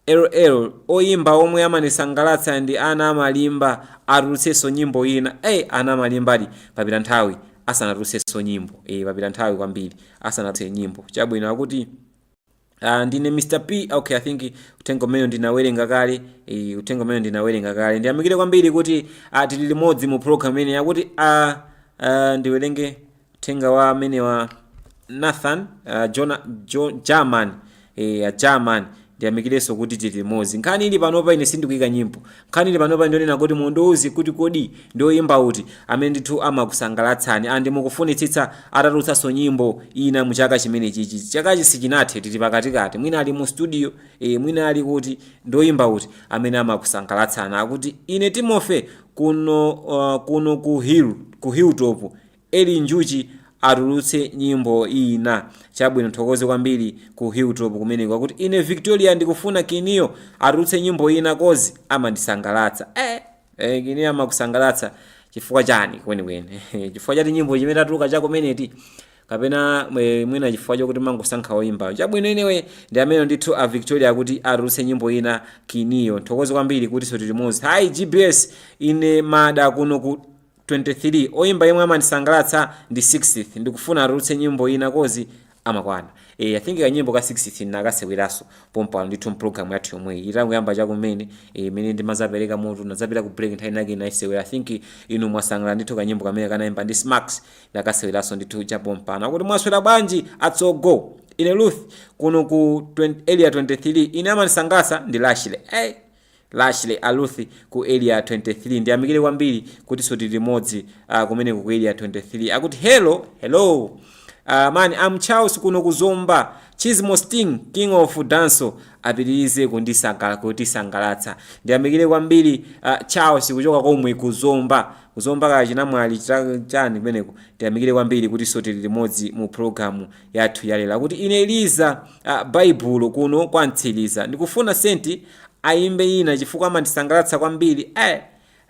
LL oyimba omwe amanisangalatsa ndi ana amalimba atulutsenso nyimbo ina. Ana amalimbali papita nthawi asanatulutsenso nyimbo. Papita nthawi kwambiri asanatulutse nyimbo. Chabwino akuti ndine Mr. P. I think utengo meno ndinawerenga kale. Ndiyamikire kwambiri kuti tili limodzi mu program ine. Akuti ndiwerenge utenga wa amene wa Nathan German ndiyamikireso kuti tili limodzi. Nkhani ili panopa ine sindikuyika nyimbo. Nkhani ili panopa ndionena kuti mundiuze kuti kodi ndoyimba uti amene ndithu amakusangalatsani andi mukufunitsitsa atatulutsanso nyimbo ina mu chaka chimene chichi. Chakachi sichinathe tili pakatikati. Mwina ali mu studio, mwina ali kuti ndoyimba uti amene amakusangalatsani. Akuti ine Timothy kuno ku Hilltop eli njuchi atulutse nyimbo ina. Chabwino thokoze kwambiri ku Hilltop kumene kwakuti ine Victoria ndikufuna Kinio atulutse nyimbo ina kozi amandisangalatsa. Kinio amakusangalatsa chifukwa chani kwenikweni? Chifukwa chati nyimbo chimene atuluka chako meneti kapena mwina chifukwa chokuti mangosankha oyimba. Chabwino inewe ndi amene ndithu a Victoria akuti atulutse nyimbo ina Kinio. Thokoze kwambiri kuti so tilimozi. Hi GBS ine mada kuno ku 23 oyimba yemwe amandisangalatsa ndi 60th ndikufuna atulutse nyimbo ina kozi amakwana. I think kanyimbo ka 60th nakaseweraso pompa ndithu program yathu yomwe itango yamba chakumene imene ndimazapereka mutu nazapita ku break nthawi nake naisewera. I think inu mwasangala ndithu kanyimbo kamene kanayimba ndi Smax nakaseweraso ndithu chapompana. Kuti mwaswera bwanji atsogo ine Ruth kuno ku area 23 ine amandisangalatsa ndi Lashley Aluthi ku area 23 ndiyamikire kwambiri kuti so tili limodzi kumene ku area 23. Akuti hello man I'm Charles kuno kuzomba Chismo Sting King of Danso apitirize kundisangalatsa. Ndiyamikire kwambiri Charles kuchoka komwe kuzomba kachinamwali chani kumeneko. Ndiyamikire kwambiri kuti so tili limodzi mu program yathu yalero. Kuti ine Eliza Bible kuno kwantsiriza ndikufuna senti ayimbe ina chifukwa amandisangalatsa kwambiri. I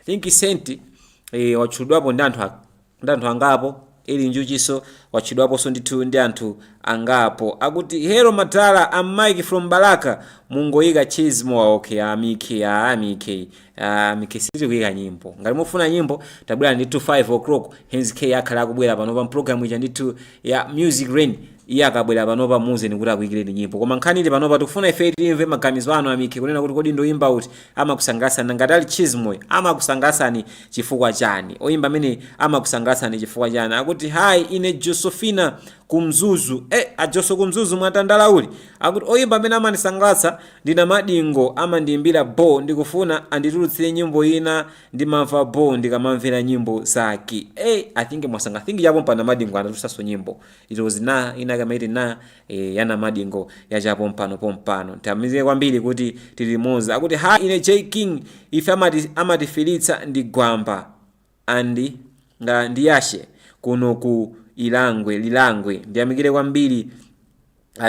think senti wachudwapo ndi anthu angapo ili njuchiso wachidwapo so ndithu ndi anthu angapo. Akuti hello Madala I'm Mike from Baraka mungoyika Chismo. Amike siti kuyika nyimbo. Ngati mufuna nyimbo tabwera ndithu 5 o'clock Henz K akhala akubwera pano pa program ija ndithu ya Music Rain. Iye akabwera panopa muzeni kuti akuyikireni nyimbo. Koma nkhani panopa tikufuna ife timve maganizo anu Amike kunena kuti kodi ndoyimba uti amakusangalatsani ngati ali Chismo amakusangalatsani chifukwa chani? Oyimba amene amakusangalatsani chifukwa chani? Akuti hi ine Josephina kumzuzu. Ajoso kumzuzu mwatandala uli. Akuti oyimba amene amandisangalatsa ndina Madingo amandiimbira bo ndikufuna anditulutsire nyimbo ina ndimamva bo ndikamamvera nyimbo zake. I think mwasanga think yapo mpana Madingo anatulutsanso nyimbo. It was ina kama iti yana Madingo yachapo pompano. Tamizire kwambiri kuti tili limodzi. Akuti ha ine J King ife amatifilitsa ndi gwamba andi ndiyashe kuno ku Lilangwe. Ndiyamikire kwambiri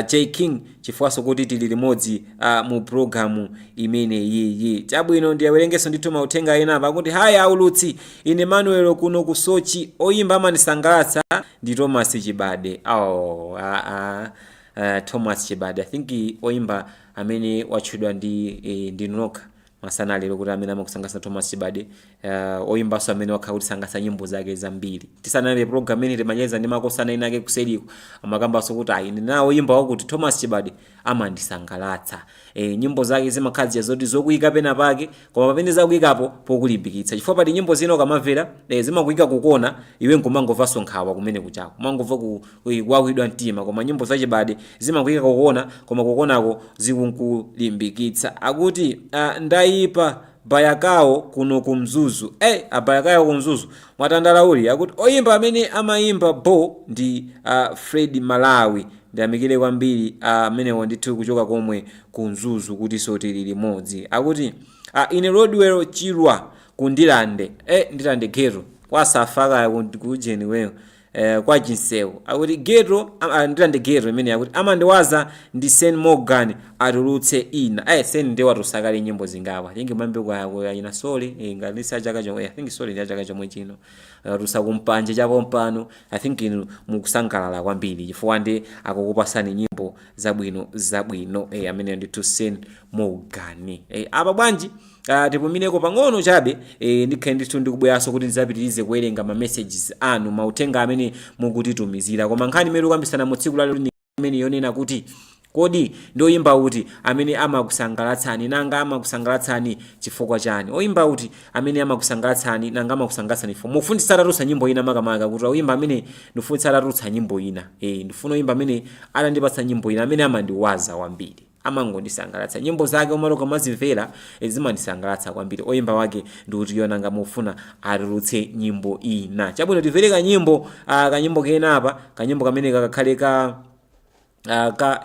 J King chifukwa kuti tili limodzi mu program imene Chabwino ndiyawerengeso ndithu mauthenga ena apa. Kuti haya aulutsi ine Manuel kuno ku Sochi oyimba amandisangalatsa ndi Thomas Chibade. Thomas Chibade I think oyimba amene wachudwa ndi Noka masana lero kuti amene amakusangalatsa Thomas Chibade oyimbanso amene wakhala kuti sangalatsa nyimbo zake zambiri. Tisanale program imene timacheza ndi makosana ena ake kuseriko amakambanso kuti ayi ndinawo oyimba wakuti Thomas Chibade amandisangalatsa. Nyimbo zake zimakhala zoti zokuyika pena pake koma pamene zakuyikapo pokulimbikitsa chifukwa pali nyimbo zina ukamamvera zimakuyika kukona iwe nkumangomvanso nkhawa kumene kuchako kumangomva kuwawidwa mtima, koma nyimbo za Chibade zimakuyika kukona koma kukonako zikunkulimbikitsa. Akuti ndayipa bayakawo kuno kumzuzu abayakawo kumzuzu mwatandalauli. Akuti oyimba amene amayimba bo ndi Fred Malawi ndiyamikire kwambiri amenewo ndithu kuchoka komwe kumzuzu kuti sotili limodzi. Akuti ine Rodwell Chirwa kundilande ndilande ghetto kwasafaka kujeni wewe kwa jinsewu. Akuti ghetto ndilande ghetto imene akuti amandiwaza ndi Sen Morgan atulutse ina Sen ndi watusakale nyimbo zingawa lingi mambe kwa ina soli ngalisa chaka chomwe I think soli ndi chaka chomwe chino tusakumpanje chapo mpano I think inu mukusangalala kwambiri chifukwa ndi akukupasani nyimbo zabwino amene ndi Sen Morgan. Apa bwanji tipumineko pang'ono chabe ndikhale ndithu ndikubweranso kuti ndizapitirize kuwerenga ma messages anu mautenga amene mukutitumizira koma nkhani imene tikukambisana mu tsiku lalero imene yonena kuti kodi ndoyimba kuti amene amakusangalatsani nanga amakusangalatsani chifukwa chani. Oyimba kuti amene amakusangalatsani nanga amakusangalatsani fo mufundisa atatulutsa nyimbo ina makamaka kuti oyimba amene ndifundisa atatulutsa nyimbo ina ndifuna oyimba amene atandipatsa nyimbo ina amene amandiwaza kwambiri amangondisangalatsa nyimbo zake omaloka mazimvera zimandisangalatsa kwambiri. Oyimba wake ndikuti yonanga mufuna atulutse nyimbo ina. Chabwino timvere kanyimbo kena apa kanyimbo kamene kakakhale ka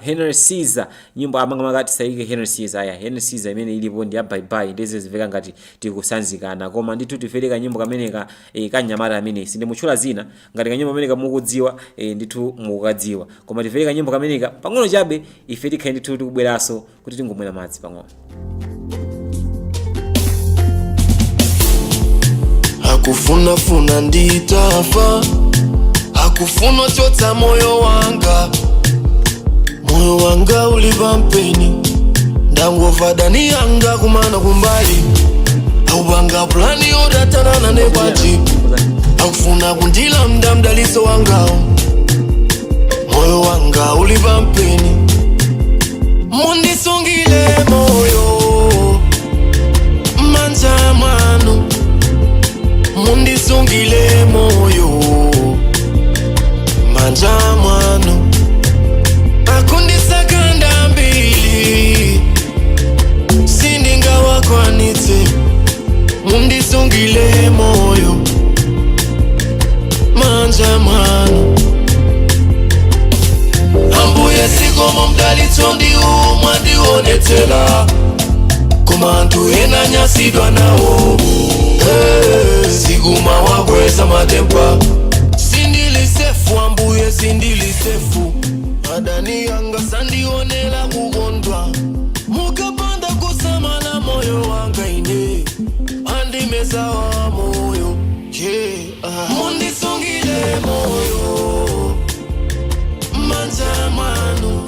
Henry Caesar nyimbo amanga tisaike Henry Caesar imene ilipo ndi ya bye bye ndeze ziveka ngati tikusanzikana koma ndithu timvere kanyimbo kameneka kanyamata amene sindimutchula zina ngati kanyimbo kameneka mukudziwa ndithu mukukadziwa koma timvere kanyimbo kameneka pang'ono chabe ife tikhale ndithu tikubweranso kuti tingomwera madzi pang'ono. Akufuna nditafa akufuna chotsa moyo wanga uliva mpeni ndangova dani yanga kumana kumbali aubanga plani yodatanana nebati akufuna kundila mdaliso wangao moyo wanga uliva mpeni mundisungile moyo manja mwanu mundisungile moyo manja mwanu akundisakanda mbili sindinga wakwanitse mundisungile moyo manja mwanu ambuye sikomo mdalitso ndiwo mwandionetsera koma anthu ena nyasidwa nawo siguma wakweza matempa sindilisefu ambuye sindilisefu adani yanga sandionela kukondwa mukapanda kusamala moyo wanga ine andimesawa moyo mundisungile moyo manja mwanu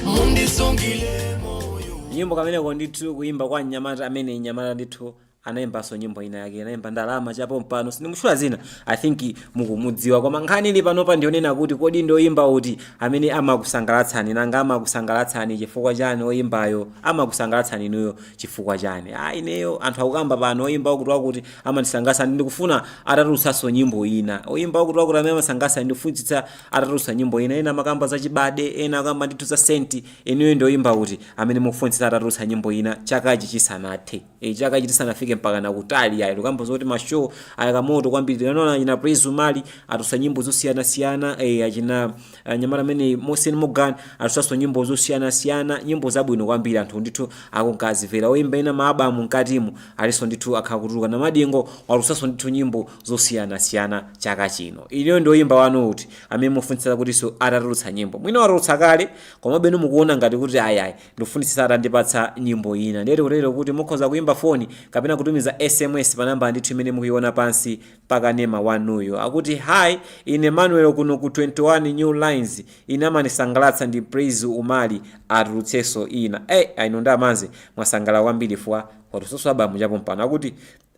mundisungile moyo. Nyimbo kameneko ndithu kuimba kwa nyamata amene nyamata ndithu anayimbanso nyimbo ina yake anayimba ndalama chapo mpano sindimutchula zina I think mukumudziwa koma nkhani ili panopa ndionena kuti kodi ndoyimba kuti amene amakusangalatsani nanga amakusangalatsani chifukwa chani oyimbayo amakusangalatsani inuyo chifukwa chani. Ineyo anthu akukamba pano oyimba kuti wakuti amandisangalatsa ndikufuna atatulutsanso nyimbo ina oyimba kuti wakuti amene amasangalatsa ndifunitsitsa atatulutsa nyimbo ina ena makamba za Chibade ena akamba ndithu za Senti inuyo ndoyimba kuti amene mukufunitsitsa atatulutsa nyimbo ina chakachi chisanathe chakachi chisanafike mpaka nakutali ayi lukambo zoti mashow ayakamoto kwambiri lanaona ina Praise Umali atusa nyimbo zosiyana-siyana achina nyamata amene Sen Morgan atusaso nyimbo zosiyana-siyana nyimbo zabwino kwambiri anthu ndithu akunkazimvera oyimba ina maabamu mkatimu aliso ndithu akhakutuluka na madingo watusaso ndithu nyimbo zosiyana-siyana chaka chino. Iliyo ndi oyimba wanu kuti amene mufunitsitsa kutiso atatulutsa nyimbo mwina watulutsa kale koma beno mukuona ngati kuti ayayi ndifunitsitsa atandipatsa nyimbo ina ndiyeti kutero kuti mukhoza kuimba kuimba phone kapena kutumiza SMS pa namba ndithu imene mukuiona pansi pakanema wanuyo. Akuti hi ine Emmanuel kuno ku 21 new lines ine amanisangalatsa ndi Praise Umali atulutseso ina. Ainonda manze mwasangala kwambiri fwa watusoso abamu japo mpano. Akuti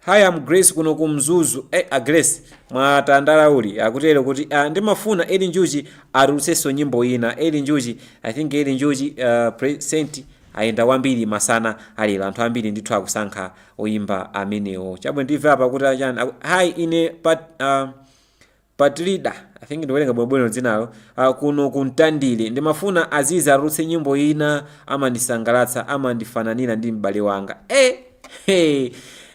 hi I'm Grace kuno ku Mzuzu. Grace mwatandala uli akutero kuti ndimafuna Eli Njuchi atulutseso nyimbo ina. Eli Njuchi I think Eli Njuchi present ayenda kwambiri masana alila anthu ambiri ndithu akusankha oyimba amenewo. Chabwe ndive apa kuti achani hi ine Patrida I think ndiwerenga bwino dzinalo kuno kuntandile ndimafuna Azizi atulutse nyimbo ina amandisangalatsa amandifananira ndi m'bale wanga.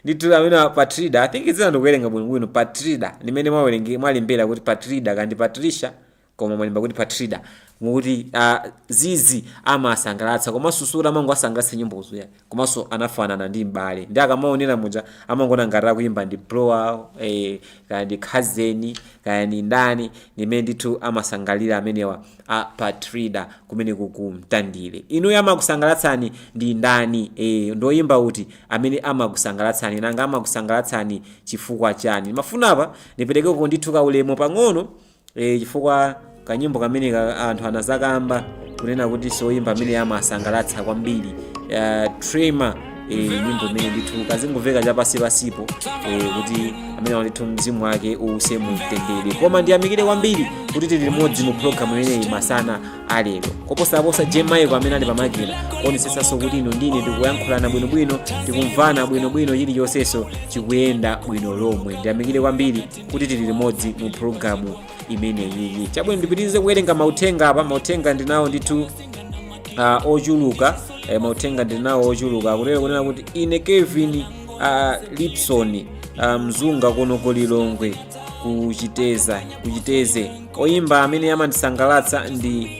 Ndithu amene Patrida I think idzina ndikuwerenga bwino Patrida ndimene mwalembera kuti Patrida kandi Patricia koma mwalemba kuti Patrida mukuti Zizi amasangalatsa koma susura amango asangalatsa nyimbozo ya komanso anafanana ndi m'bale ndi akamaonera muja amangona ngati kuimba ndi bro kandi cousin kandi ndani nimene ndithu amasangalira amenewa Patrida kumene kukumtandile. Inu amakusangalatsani ndi ndani ndoyimba kuti amene amakusangalatsani nanga amakusangalatsani chifukwa chani? Mafuna apa nipereke ko ndithu ka ulemu pang'ono chifukwa kanyimbo kamene anthu anazakamba kunena kuti soyimba amene amasangalatsa kwambiri Trema nyimbo imene ndithu kazinguveka chapasi pasipo kuti amene ndithu mzimu wake uuse mumtendere. Koma ndiyamikire kwambiri kuti tili limodzi mu program imeneyi masana alero koposaposa Jemaiko amene ali pamakina kuonesetsanso kuti ino ndine ndikuyankhulana bwinobwino tikumvana bwinobwino chilichonseso chikuyenda bwino lomwe. Ndiyamikire kwambiri kuti tili limodzi mu program imeneyi. Chabwe ndipitirize kuwerenga mauthenga apa. Mauthenga ndinawo ndithu ochuluka mauthenga ndinawo ochuluka akutero kunena kuti ine Kevin Lipson mzunga kuno kulilongwe kuchiteze oyimba amene amandisangalatsa ndi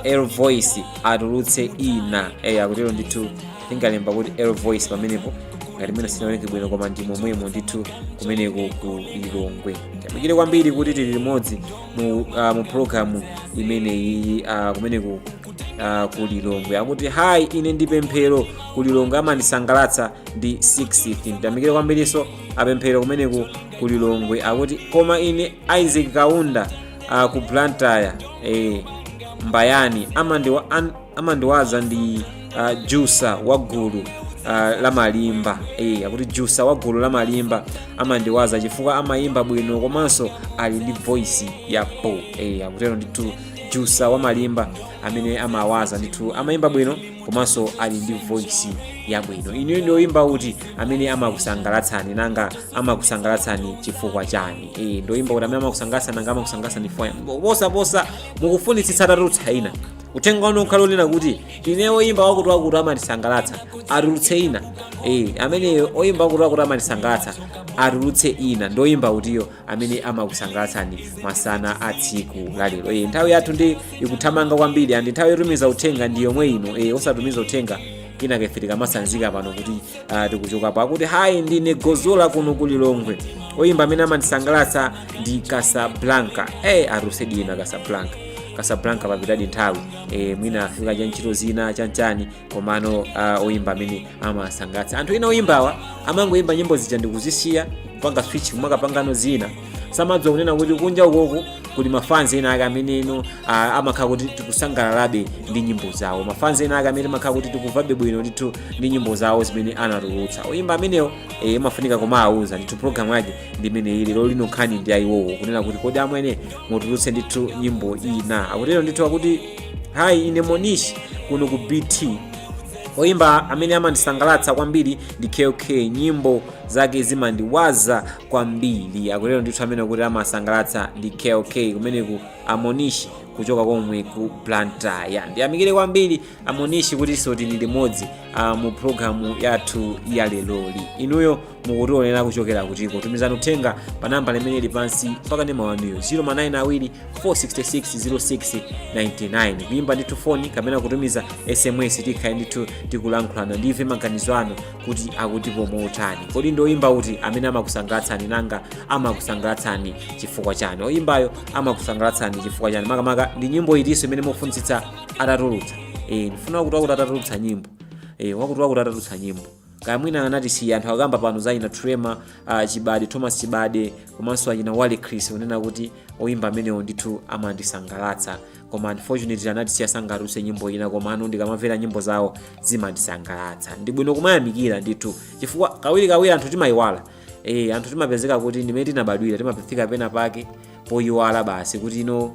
Air Voice atulutse ina akutero ndithu tingalemba kuti Air Voice pamenepo ngati mene sinaoneke bwino koma ndi momwemo ndithu kumeneko ku Lilongwe. Ndiyamikire kwambiri kuti tili limodzi mu program imeneyi kumeneko ku Lilongwe. Akuti hi ine ndipemphero ku Lilongwe amandisangalatsa ndi 6th. Ndiyamikire kwambirinso apemphero kumeneko ku Lilongwe. Akuti koma ine Isaac Kaunda ku Blantyre Mbayani amandiwaza ndi Jusa wagulu la malimba akuti Jusa wagulu la malimba amandiwaza chifukwa amayimba bwino komanso ali ndi voice yapo akutero ndithu Jusa wa malimba amene amawaza ndithu amayimba bwino komanso ali ndi voice yabwino. Inu ndoyimba kuti amene amakusangalatsani nanga amakusangalatsani chifukwa chani? Ndoyimba kuti amene amakusangalatsani nanga amakusangalatsani chifukwa posa mukufunitsitsa tatulutsa ina uthenga wanu ukhalolera kuti ine oyimba wakuti amandisangalatsa atulutse ina amene oyimba wakuti amandisangalatsa atulutse ina ndoyimba kutiyo amene amakusangalatsani masana a tsiku lalero. Nthawi yathu ndi ikuthamanga kwambiri andi nthawi yotumiza uthenga ndi yomwe ino osatumiza uthenga ina kefetika masanzika pano kuti tikuchokapo. Akuti hayi ndine Gozola kuno ku Lilongwe oyimba amene amandisangalatsa ndi Casablanca atulutse ina Casablanca papitadi nthawi mwina afika cha ntchito zina chanchani komano oyimba amene amasangalatsa. Anthu ena oyimbawa amangoyimba nyimbo zija ndikuzisiya kupanga switch kumakapangano zina samadza kunena kuti kunja ukoko kuli mafanzi ena ake amene ino amakhala kuti tikusangalalabe ndi nyimbo zawo. Mafanzi ena ake amene amakhala kuti tikuvabe bwino ndithu ndi nyimbo zawo zimene anatulutsa. Oyimba amenewo amafunika koma auza ndithu program yake ndi imene ili lero lino nkhani ndi ayiwowo kunena kuti kodi amwene mutulutse ndithu nyimbo ina. Akutero ndithu akuti hayi ine Monishi kuno ku BT oyimba amene amandisangalatsa kwambiri ndi KOK nyimbo zake zimandiwaza kwambiri. Akutero ndithu amene kuti amasangalatsa ndi KOK kumeneku Monishi kuchoka komwe ku Blantyre. Ndiyamikire kwambiri Monishi kuti soti ndi limodzi mu programu yathu ya leloli. Inuyo mukutionera kuchokera kutiko tumizani uthenga pa namba limene ili pansi pakanema wanuyo 092 466 0699 kuimba ndithu foni kapena kutumiza SMS tikhaye ndithu tikulankhulana ndive maganizo anu kuti akutipo motani. Kodi ndoyimba kuti amene amakusangalatsani nanga amakusangalatsani chifukwa chani? Oyimbayo amakusangalatsani chifukwa chani? Makamaka ndi nyimbo iliso imene mufunitsitsa atatulutsa ndifuna kuti wakuti atatulutsa nyimbo wakuti atatulutsa nyimbo kamwina anati si anthu akamba pano za ina Trema Chibade, Thomas Chibade komanso ayina Wale Chris unena kuti oyimba amenewo ndithu amandisangalatsa, koma unfortunately anati siyasangalutse nyimbo ina, koma anu ndikamamvera nyimbo zawo zimandisangalatsa. Ndi bwino kumayamikira ndithu, chifukwa kawirikawiri anthu timayiwala. Anthu timapezeka kuti ndimene tinabadwira timapezeka pena pake poyiwala basi kuti ino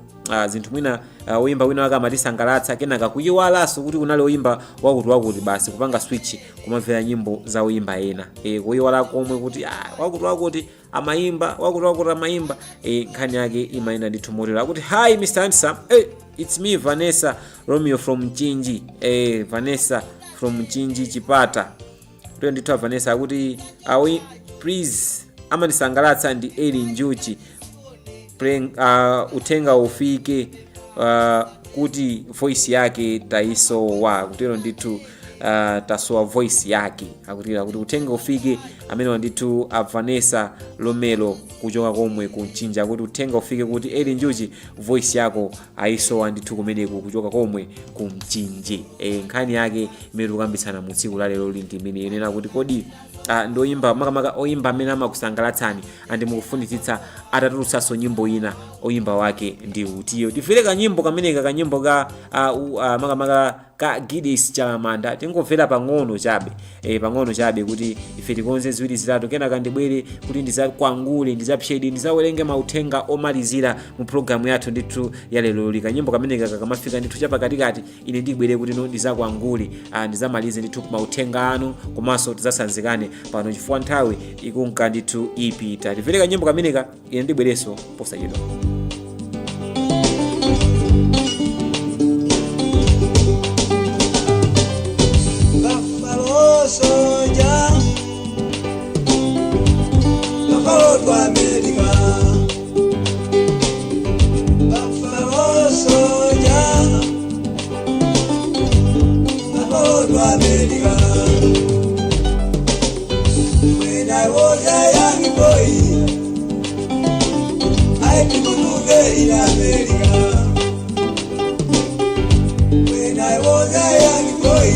zinthu mwina oyimba wina wake amatisangalatsa kenaka kuyiwalanso kuti kunali oyimba wakuti basi kupanga switch kumamvera nyimbo za oyimba ena. Kuyiwala komwe kuti wakuti amayimba wakuti amayimba. Nkhani yake imayenda ndithu motero kuti hi Mr. Handsome, it's me Vanessa Romeo from Mchinji. Vanessa from Mchinji Chipata. Ndiyo ndithu Vanessa kuti please amanisangalatsa ndi Eli Njuchi. Utenga ufike kuti voice yake taisowa, kutero ndithu tasowa voice yake, akutira kuti utenga ufike amene ndithu Vanessa Romero kuchoka komwe kunchinja, kuti utenga ufike kuti Eli Njuchi voice yako aisowa ndithu kumeneko kuchoka komwe kumchinje. Nkhani yake imene tukambitsana mu tsiku la lero ndi imene yenera kuti kodi ndoyimba makamaka oyimba amene amakusangalatsani andi mukufunitsitsa atatulutsanso nyimbo ina oyimba wake ndi utiyo. Tifere kanyimbo kameneka, kanyimbo ka makamaka ka Gidis Chalamanda, tingomvera pang'ono chabe kuti ife tikonze ziwiri zitatu kenaka ndibwere kuti ndizakwangule ndizapshedi ndizawerenge mauthenga omalizira mu programu yathu ndithu ya lero. Kanyimbo kameneka kakamafika ndithu chapakatikati ine ndibwere kuti ndizakwangule ndizamalize ndithu mauthenga anu komanso tizasanzikane pano chifukwa nthawi ikunka ndithu ipita. Tifere kanyimbo kameneka ine ndibwereso posachedwa. Soja, Buffalo to America. Buffalo soldier, Buffalo to America. When I was a young boy, I couldn't get in America. When I was a young boy,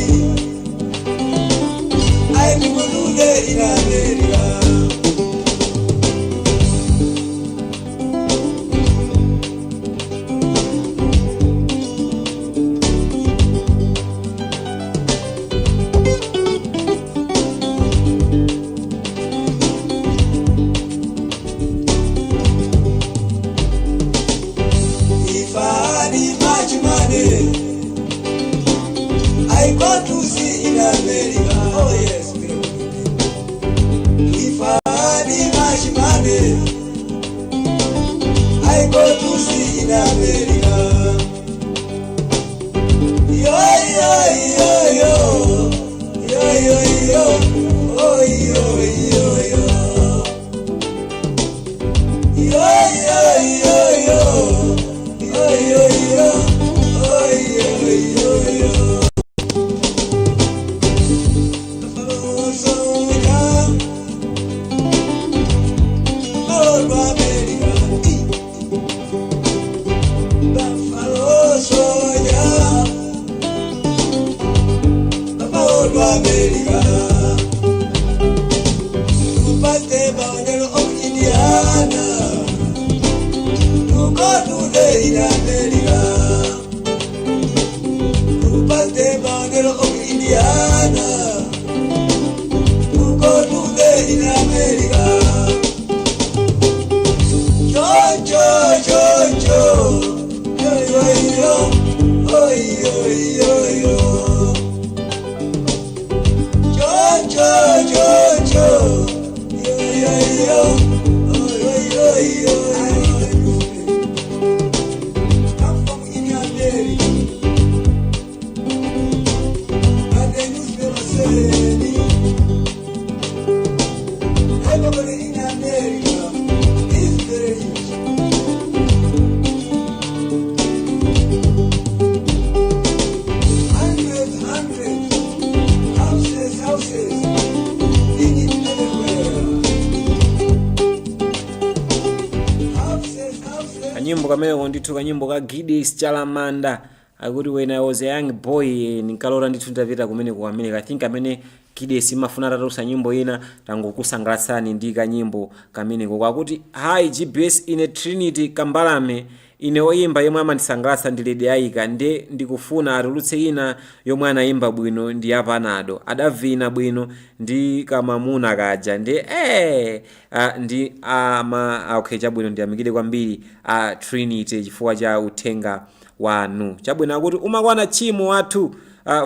I couldn't get in America. If I had much money, I got to see in America. Oh yes. If I had much money, I go to see in America. Yo yo yo yo, yo yo yo, oh yo yo yo, yo yo yo yo, yo yo yo, oh yo yo yo. America, to pass the boundary of Indiana, to go to the in America, to pass the boundary of Indiana, to go to the in America. Cho cho cho cho, yo yo yo, oh yo yo yo. Cho cho cho, yo yo yo, oh yo yo yo. I'm from America, and the newspaper said everybody in America is very rich. Hundreds, houses. Kanyimbo kamene ndithu kanyimbo ka Gidis Chalamanda akuti when I was a young boy ninkalora ndithu ndapita kumene ku America. I think amene Kidesi mafuna atatulutsa nyimbo ina tangokusangalatsani ndi kanyimbo kameneko kwakuti hi GBS ine Trinity Kambalame ine oyimba yemwe amandisangalatsa ndi Lady Aika nde ndikufuna atulutse ina yomwe anayimba bwino ndi Apanado adavina bwino ndi kamamuna kaja nde ndi okay chabwino ndiyamikire kwambiri Trinity chifukwa cha uthenga wanu. Chabwino akuti umakwana chimo wathu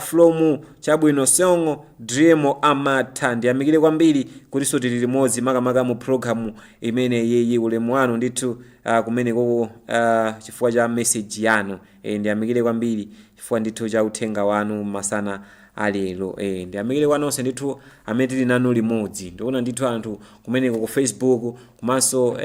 from chabwino songo dream amatha ndiyamikire kwambiri kuti so tili limodzi makamaka mu program imene yeyi ulemu wanu ndithu kumene koko chifukwa cha message yanu ndiyamikire kwambiri chifukwa ndithu cha uthenga wanu masana alero ndiyamikire kwanonse ndithu amene tili nanu limodzi. Ndiona ndithu anthu kumeneko ku Facebook komanso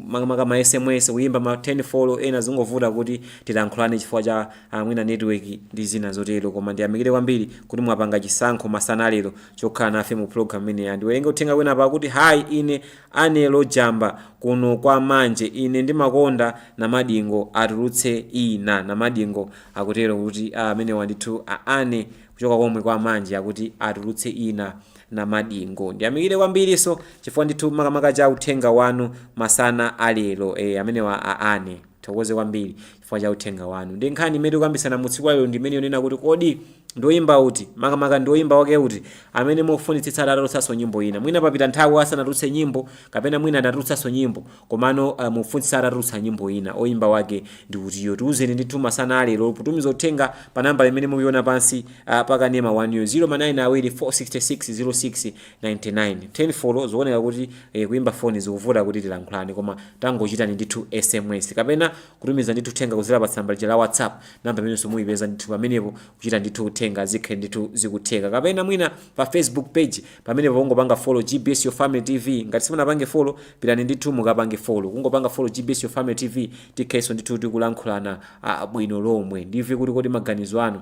makamaka ma SMS kuyimba ma 10 follow ena zingovuta kuti tilankhulane chifukwa cha mwina network ndi zina zotero, koma ndiyamikire kwambiri kuti mwapanga chisankho masana alero chokhala nafe mu program imene ndiwerenge uthenga wina pa kuti hi ine Anelo Jamba kuno kwa manje ine ndimakonda na madingo atulutse ina na madingo akutero kuti amene wandithu ane kuchoka komwe kwa manje akuti atulutse ina na madingo. Ndiyamikire kwambiri so chifukwa ndithu makamaka cha uthenga wanu masana alero amene wa ane thokoze kwambiri chifukwa cha uthenga wanu. Ndi nkhani imene tikuyambisana mu tsiku lero ndimene yonena kuti kodi ndoyimba uti makamaka ndoyimba wake uti amene mufunitsitsa atatulutsanso nyimbo ina mwina papita nthawi asanatulutse nyimbo kapena mwina atatulutsanso nyimbo komano mufunitsitsa atatulutsa nyimbo ina oyimba wake ndi utiyo tiuzeni ndithu masana alero kutumiza uthenga pa namba imene muyiona pansi pakanema 0 10 follow zooneka kuti kuimba phone zikuvuta kuti tilankhulane koma tangochitani ndithu SMS kapena kutumiza ndithu uthenga kuzera pa tsamba la WhatsApp namba imene muyipeza ndithu pamenepo kuchita ndithu uthenga zikhe ndithu zikutheka kapena mwina pa Facebook page pamenepo kungopanga follow GBS Your Family TV ngati simunapange follow pitani ndithu mukapange follow kungopanga follow GBS Your Family TV tikheso ndithu tikulankhulana bwino lomwe ndive kuti kodi maganizo anu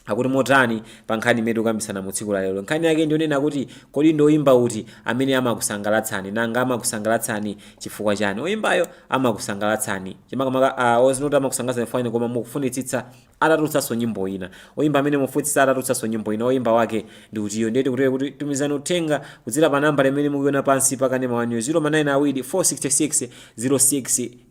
akuti motani pa nkhani imene tikuyambisana mu tsiku la lero. Nkhani yake ndionena kuti kodi ndoyimba uti amene amakusangalatsani nanga amakusangalatsani chifukwa chani oyimbayo amakusangalatsani chimakamaka ozinoti amakusangalatsani fine koma mukufunitsitsa atatulutsanso nyimbo ina oyimba amene mufunitsitsa atatulutsanso nyimbo ina oyimba wake ndi utiyo ndeti kuti tumizani uthenga kudzera pa namba imene mukuiona pansi pakanema 0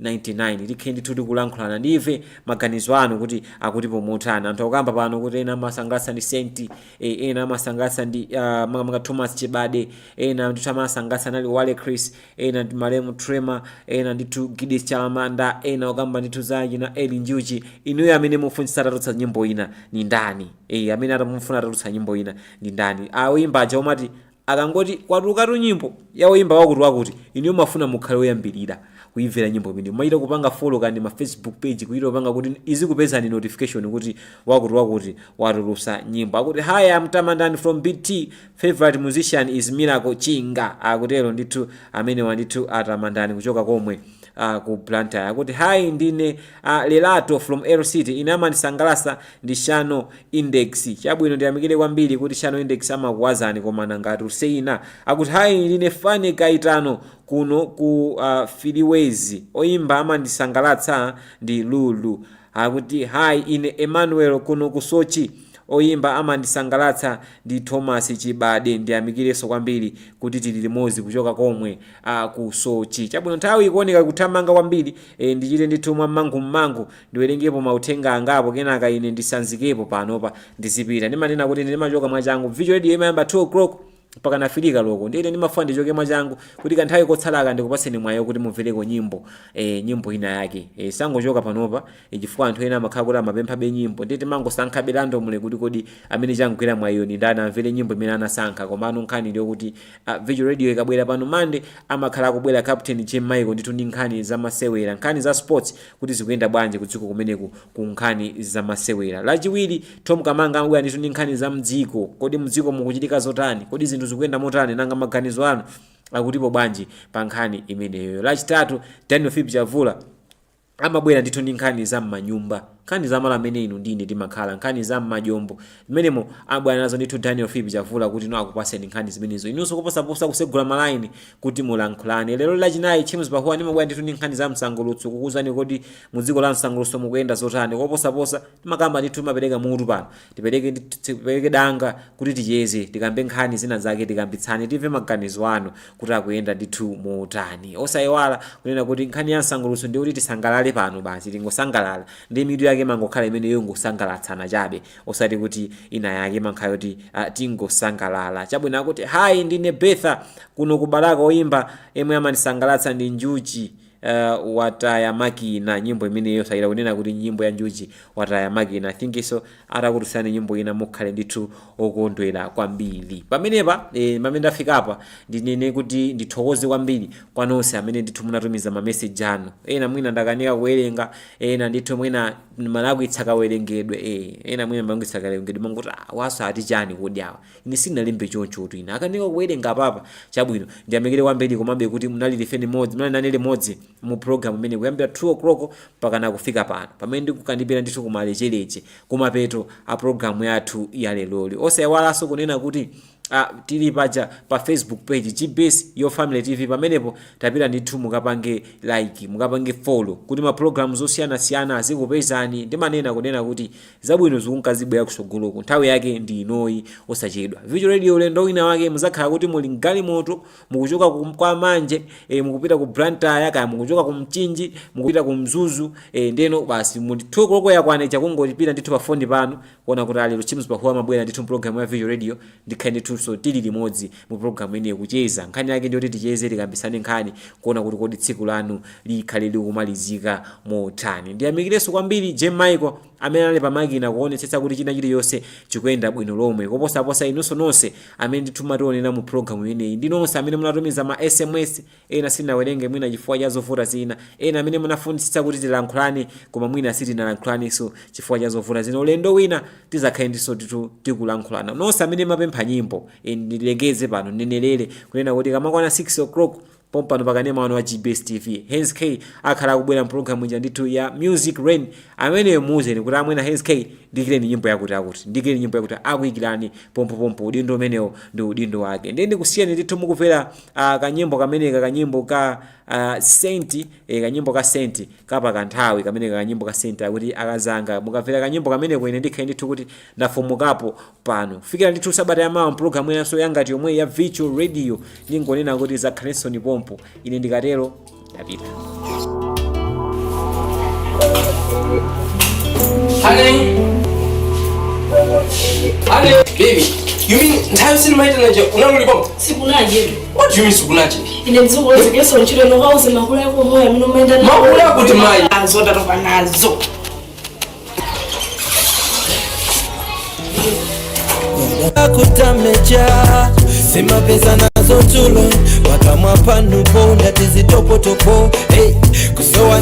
466 tikhe ndithu tikulankhulana ndive maganizo anu kuti akutipo motani anthu akukamba pano kuti ena amasangalatsa ndi Senti ena amasangalatsa ndi makamaka Thomas Chibade ena ndithu amasangalatsa nali Wale Chris ena ndi Malemu Trema ena ndithu Gidis Chalamanda ena okamba ndithu zaji na Eli Njuchi. Inuyo amene mufunitsitsa atatulutsa nyimbo ina ni ndani amene atamufuna atatulutsa nyimbo ina ni ndani oyimba aja omati akangoti kwatulukatu nyimbo ya oyimba wakuti inuyo mafuna mukhale oyambirira kuimvera nyimbo imene mumayita kupanga follow kandi ma Facebook page kuyita kupanga kuti izikupezani notification kuti wakuti watulutsa nyimbo akuti hi I'm Tamandani from BT favorite musician is Miracle Chinga akutero ndithu amene wandithu atamandani kuchoka komwe ku Blantyre akuti hi ndine Lelato from Aero City ine amandisangalatsa ndi Shano Index chabwino ndiyamikire kwambiri kuti Shano Index amakuwazani koma nangati useina akuti hi ndine Fani Kaitano kuno ku Filiwezi oyimba amandisangalatsa ndi Lulu akuti hi ine Emmanuel kuno ku Sochi oyimba amandisangalatsa ndi Thomas Chibade ndiyamikireso kwambiri kuti tili limodzi kuchoka komwe ku Sochi. Chabwino nthawi ikuoneka kuthamanga kwambiri ndichite ndithu mmangu ndiwerengepo mauthenga angapo kenaka ine ndisanzikepo panopa ndizipita ndimanena kuti ndimachoka mwachangu video radio imayamba 2 o'clock mpaka nafika loko ndine ndimafuna ndichoke mwachangu kuti kanthawi kotsalaka ndikupatseni mwayo kuti mumvereko nyimbo nyimbo ina yake sangochoka panopa chifukwa anthu ena amakhala kuti amapempha be nyimbo nditi mangosankha belando mule kuti kodi amene changwira mwayo ni ndani amvere nyimbo imene anasankha komano nkhani ndiyo kuti video radio ikabwera pano mande amakhala kubwera Captain Jim Michael ndithu ndi nkhani za masewera nkhani za sports kuti zikuyenda bwanje kudziko kumeneku ku nkhani za masewera. Lachiwiri Tom Kamanga amabwera ndithu ndi nkhani za mdziko kodi mdziko mukuchitika zotani kodi zinthu zikuyenda motani nanga maganizo anu akutipo bwanji pa nkhani imeneyo. Lachitatu Daniel Philip Javula amabwera ndithu ndi nkhani za m'manyumba nkhani za mala amene inu ndine timakhala nkhani za majombo zimenemo abwana nazo ndithu Daniel Philip Chavula kuti no akupaseni nkhani zimenezo inunso kuposaposa kusegula malaini kuti mulankhulane. Lero lachinayi Chimes Pahuwa ndimabwera ndithu ndi nkhani za msangulutso kukuzani kodi mu dziko la msangulutso mukuyenda zotani koposaposa timakamba ndithu mapereka mutu pano tipereke danga kuti ticheze tikambe nkhani zina zake tikambitsane timve maganizo anu kuti akuyenda ndithu motani. Osayiwala kunena kuti nkhani ya msangulutso ndi kuti tisangalale pano basi tingosangalala ndi mitu yake mangokhala imene yongosangalatsana chabe osati kuti ina yake mankhayo kuti tingosangalala chabwino kuti hayi ndine Betha kuno kubalaka oyimba emwe amanisangalatsa ndi Njuchi wataya makina nyimbo imeneyo sayira kunena kuti nyimbo ya Njuchi wataya makina I think so atakutusani nyimbo ina mukhale ndithu okondwera kwambiri pamenepa pamene ndafika apa ndinene kuti ndithokoze kwambiri kwa nonse amene ndithu munatumiza ma message anu ena mwina ndakanika kuwerenga ena ndithu mwina malakwitsa kawerengedwe ena mwina malakwitsa kawerengedwe manguti waso ati chani kodi awa ine sinalembe choncho tu ina akanika kuwerenga papa chabwino ndiyamikire kwambiri komabe kuti munalilifeni modzi munali modzi mu program imene kuyambira 2 o'clock mpaka na kufika pano pamene ndikukandipira ndithu kumalechereche kumapeto a program yathu ya leloli. Osayiwalanso kunena kuti tili paja pa Facebook page GBase Your Family TV pamenepo tapita ndithu mukapange like mukapange follow kuti ma programs zosiyana azikupezani ndimanena kunena kuti zabwino zikunkazibwera kusogoloko nthawi yake ndi inoyi osachedwa. Visual Radio ulendo wina wake muzakhala kuti muli ngali moto mukuchoka kwa Manje mukupita ku Blantyre kaya mukuchoka ku Mchinji mukupita ku Mzuzu ndeno basi muli 2 o'clock yakwana chakungotipita ndithu pa phone pano kuona kuti lero Chimes Pahuwa mabwera ndithu program ya Visual Radio ndikhale ndithu so tili limodzi mu program ineyo kucheza nkhani yake ndiyo ticheze tikambisane nkhani kuona kuti kodi tsiku lanu likhale likumalizika motani. Ndiyamikireso kwambiri Jem Michael amene ali pamakina kuonetsetsa kuti china chiliyonse chikuyenda bwino lomwe koposaposa inunso nonse amene ndithu mationera mu program ineyi ndi nonse amene munatumiza ma SMS ena sinawerenge mwina chifukwa cha zovuta zina ena amene munafunitsitsa kuti tilankhulane koma mwina sitinalankhulaninso chifukwa cha zovuta zina ulendo wina tizakhale ndiso tikulankhulana nonse amene mapempha nyimbo ndilengeze pano nenelere kunena kuti kamakwana 6 o'clock pompano pakanema wano wa GBase TV Hens K akhala kubwera program ija ndithu ya Music Rain amene muuzeni kuti amwena Hens K ndikireni nyimbo yakuti ndikireni nyimbo yakuti akuyikirani pompo udindo umenewo ndi udindo wake ndi kusiyani ndithu mukupera kanyimbo kameneka kanyimbo ka Senti kanyimbo ka Senti kapa kanthawi kameneka kanyimbo ka Senti akuti akazanga mukapera kanyimbo kamene kwene ndikhale ndithu kuti ndafumukapo pano fikira ndithu sabata yamawa program yenanso yangati yomwe ya Virtual Radio ningonena kuti zakhalenso ni pompo ine ndikatero ndapita. Honey, baby, you mean time cinema inaje? Unarudi Sikunaje. What do you mean sikunaje? Ile mzungu wote kesho nchile no house makula yako moya mimi umeenda na makula yako timai. Zote toka nazo. Akutameja sema pesa nazo tulo wakamwa panu po ndati zitopo topo hey kusowa